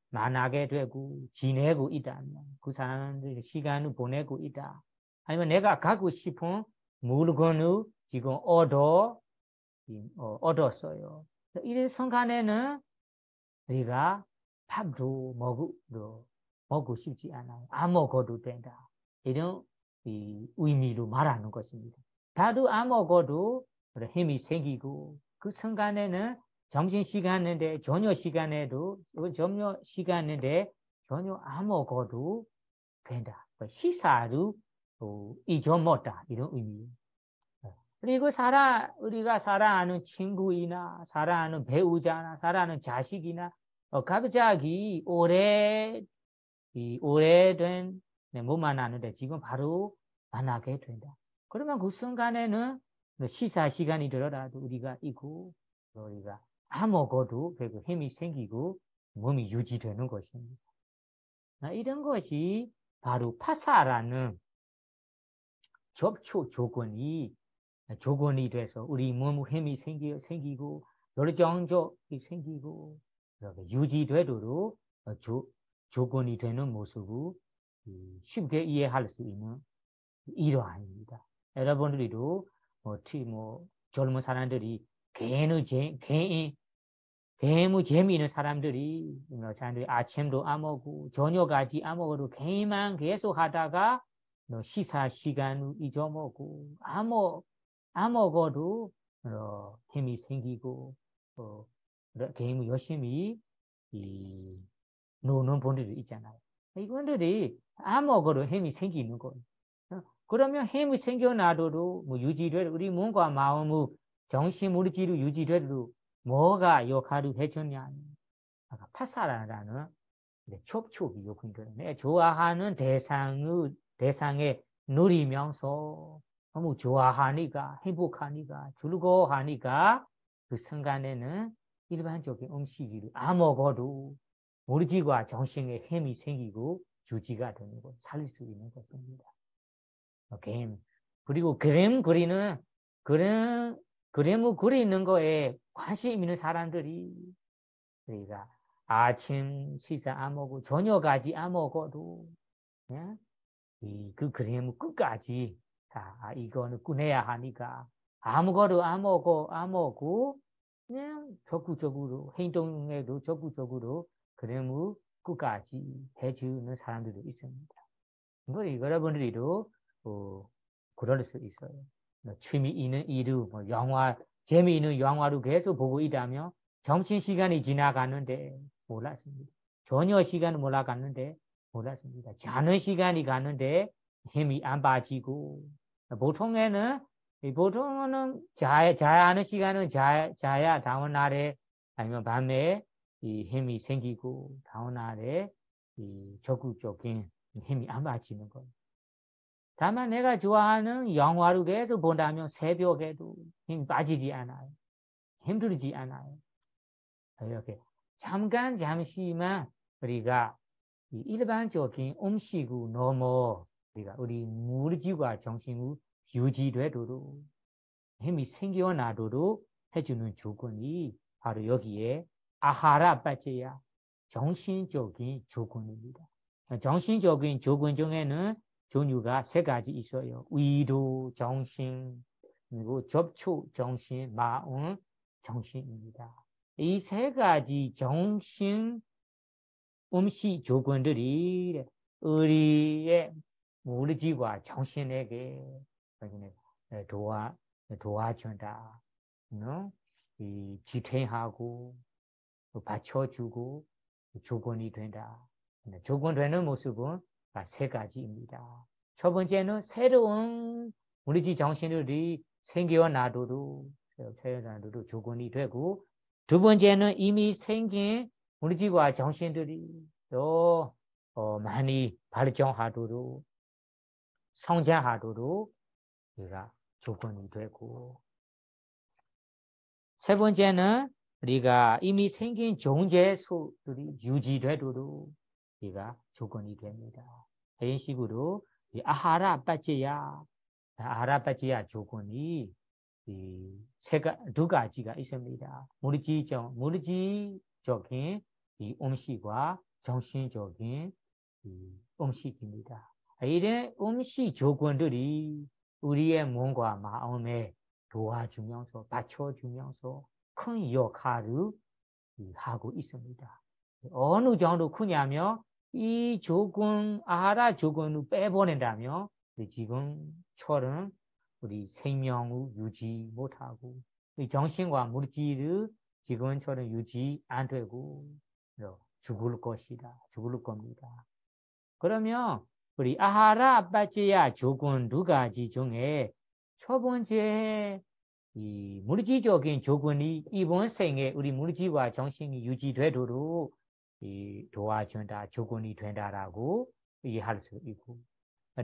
만나게 되고 지내고 있다면 그 사람들 시간을 보내고 있다. 아니면 내가 갖고 싶은 물건을 지금 얻었어요. 이 순간에는 우리가 밥도 먹고 싶지 않아요. 안 먹어도 된다. 이런 의미로 말하는 것입니다. 밥도 안 먹어도 힘이 생기고 그 순간에는 점심시간인데 저녁 시간인데 전혀 안 먹어도 된다. 시사를 잊어먹다 이런 의미예요. 그리고 우리가 사랑하는 친구이나 사랑하는 배우자나 사랑하는 자식이나 갑자기 오래된 못 만나는데 지금 바로 만나게 된다. 그러면 그 순간에는 시사 시간이 들어라도 우리가 있고 우리가 아무것도 그리고 힘이 생기고 몸이 유지되는 것입니다. 이런 것이 바로 파사라는 접촉 조건이 돼서 우리 몸 힘이 생기고 열정적이 생기고 유지되도록 조건이 되는 모습을 쉽게 이해할 수 있는 이러한입니다. 여러분들도 젊은 사람들이 개무 재미있는 사람들이 아침도 안 먹고 저녁까지 안 먹어도 개만 계속 하다가 시사 시간 잊어먹고 안 먹어도 힘이 생기고 개무 열심히 노는 분들이 있잖아요. 이분들이 안 먹어도 힘이 생기는 거예요. 그러면 힘이 생겨나도 유지되도 우리 몸과 마음의 정신 물질을 유지되도 뭐가 역할을 해줬냐? 파사라는 촉촉이 요건이 되네. 좋아하는 대상에 누리면서 너무 좋아하니까 행복하니까 즐거워하니까 그 순간에는 일반적인 음식을 안 먹어도 물질과 정신에 힘이 생기고 유지가 되는 것, 살릴 수 있는 것입니다. 그리고 그림을 그리는 거에 관심 있는 사람들이 우리가 아침 식사 안 먹고 저녁까지 안 먹어도 그 그림을 끝까지 이거는 끝내야 하니까 아무것도 안 먹고 그냥 적극적으로 행동에도 적극적으로 그림을 끝까지 해주는 사람들도 있습니다. 여러분들도 그럴 수 있어요. 취미 있는 일을 재미있는 영화를 계속 보고 있다면 점심시간이 지나가는데 몰랐습니다. 저녁 시간은 몰아갔는데 몰랐습니다. 자는 시간이 가는데 힘이 안 빠지고 보통은 자야 하는 시간은 자야 다음 날에 아니면 밤에 힘이 생기고 다음 날에 적극적인 힘이 안 빠지는 거예요. 다만 내가 좋아하는 영화를 계속 본다면 새벽에도 힘 빠지지 않아요. 힘들지 않아요. 이렇게 잠시만 우리가 일반적인 음식을 넘어 우리 물질과 정신을 유지되도록 힘이 생겨나도록 해주는 조건이 바로 여기에 아하라 빠제야 정신적인 조건입니다. 정신적인 조건 중에는 종류가 세 가지 있어요. 의도 정신, 그리고 접촉 정신, 마음 정신입니다. 이 세 가지 정신 음식 조건들이 우리의 물질과 정신에게 도와준다. 지탱하고 받쳐주고 조건이 된다. 조건되는 모습은 세 가지입니다. 첫 번째는 새로운 물질 정신들이 생겨나도록 조건이 되고, 두 번째는 이미 생긴 물질과 정신들이 또 많이 발전하도록 성장하도록 우리가 조건이 되고, 세 번째는 우리가 이미 생긴 존재수들이 유지되도록 우리가 조건이 됩니다. 이런 식으로 아하라 빠제야 조건이 세가 두 가지가 있습니다. 물질적인 이 음식과 정신적인 이 음식입니다. 이런 음식 조건들이 우리의 몸과 마음에 도와주면서 받쳐주면서 큰 역할을 하고 있습니다. 어느 정도 크냐면 이 조건, 아하라 조건을 빼버린다면 지금처럼 우리 생명을 유지 못하고 이 정신과 물질을 지금처럼 유지 안 되고 죽을 것이다. 죽을 겁니다. 그러면 우리 아하라 빠지야 조건 두 가지 중에 첫 번째 이 물질적인 조건이 이번 생에 우리 물질과 정신이 유지되도록 도와준다 조건이 된다라고 이해할 수 있고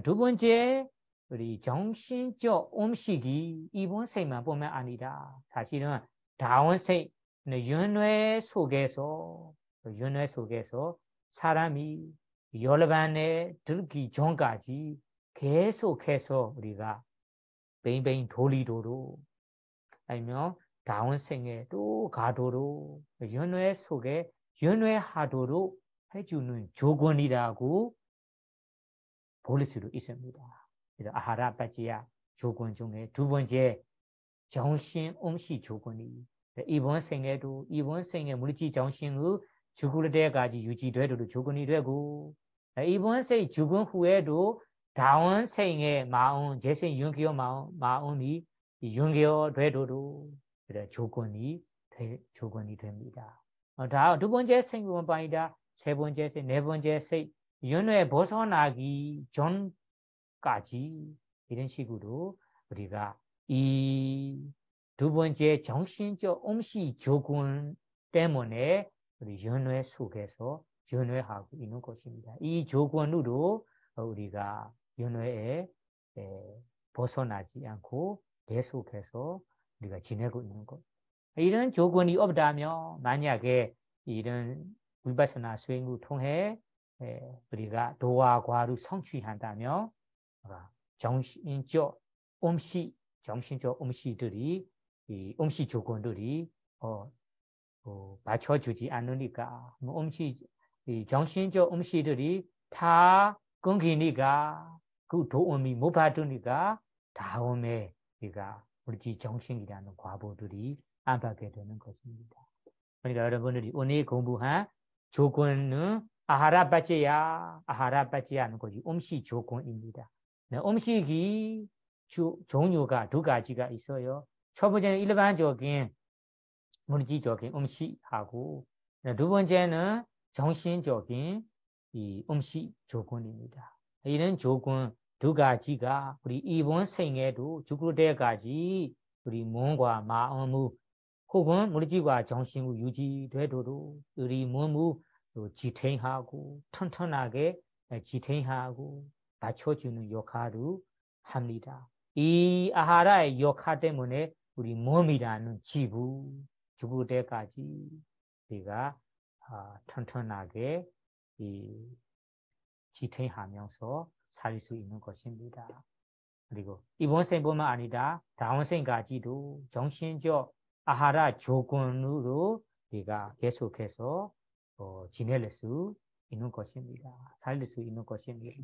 두 번째 우리 정신적 음식이 이번 생만 보면 아니다. 사실은 다음 생 윤회 속에서 사람이 여러 번에 들기 전까지 계속해서 우리가 뱅뱅 돌리도록 아니면 다음 생에 또 가도록 연회 속에 연회하도록 해주는 조건이라고 볼 수도 있습니다. 아하라 빠지야 조건 중에 두 번째 정신 음식 조건이 이번 생에 물질 정신의 죽을 때까지 유지되도록 조건이 되고 이번 생 죽은 후에도 다음 생의 마음 재생 윤기어 마음이 연결되도록 조건이 됩니다. 두 번째 생은 바이다 세 번째 생, 네 번째 생 연회 벗어나기 전까지 이런 식으로 우리가 이 두 번째 정신적 음식 조건 때문에 우리 연회 속에서 연회하고 있는 것입니다. 이 조건으로 우리가 연회에 벗어나지 않고 계속해서 우리가 지내고 있는 것. 이런 조건이 없다면 만약에 이런 위파사나 수행을 통해 우리가 도화과를 성취한다면 정신적 음식들이 이 음식 조건들이 맞춰주지 않으니까 이 정신적 음식들이 다 끊기니까 그 도움이 못 받으니까 다음에 우리가 우리 정신이라는 과보들이 안 받게 되는 것입니다. 그러니까 여러분들이 오늘 공부한 조건은 아하라 빠지야는 것이 음식 조건입니다. 음식이 종류가 두 가지가 있어요. 첫 번째는 일반적인 물질적인 음식하고 두 번째는 정신적인 이 음식 조건입니다. 이런 조건 두 가지가 우리 이번 생에도 죽을 때까지 우리 몸과 마음을 혹은 물질과 정신을 유지되도록 우리 몸을 지탱하고 튼튼하게 지탱하고 받쳐주는 역할을 합니다. 이 아하라의 역할 때문에 우리 몸이라는 지부 죽을 때까지 우리가 튼튼하게 지탱하면서 살 수 있는 것입니다. 그리고 이번 생뿐만 아니라 다음 생까지도 정신적 아하라 조건으로 우리가 계속해서 지낼 수 있는 것입니다. 살 수 있는 것입니다.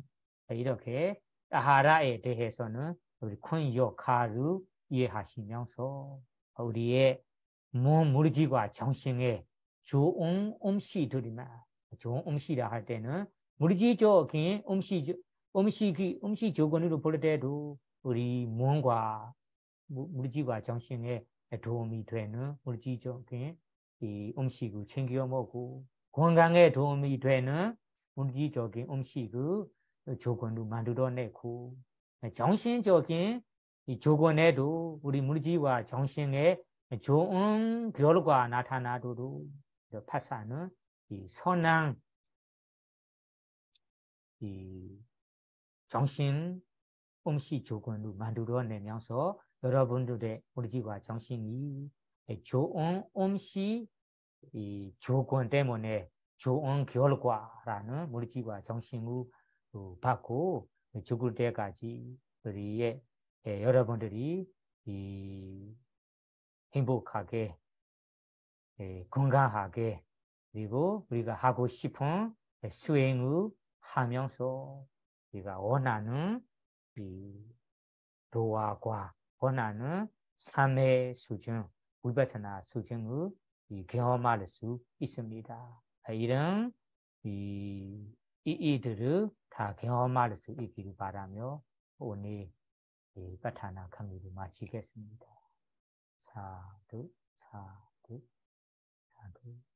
이렇게 아하라에 대해서는 우리 큰 역할을 이해하시면서 우리의 몸, 물질과 정신의 좋은 음식들이나 좋은 음식이라 할 때는 물질적인 음식 조건으로 볼 때도 우리 몸과 물질과 정신에 도움이 되는 물질적인 이 음식을 챙겨 먹고 건강에 도움이 되는 물질적인 음식을 조건을 만들어내고 정신적인 이 조건에도 우리 물질과 정신에 좋은 결과 나타나도록 파사는 이 선한 이 정신 음식 조건을 만들어내면서 여러분들의 물질과 정신이 좋은 음식 이 조건 때문에 좋은 결과라는 물질과 정신을 받고 죽을 때까지 우리의 여러분들이 이 행복하게, 건강하게, 그리고 우리가 하고 싶은 수행을 하면서 우리가 원하는 이 도화과 원하는 삶의 수준, 위파사나 수준을 경험할 수 있습니다. 이런 이들을 다 경험할 수 있기를 바라며 오늘 파타나 강의를 마치겠습니다. 사두, 사두, 사두.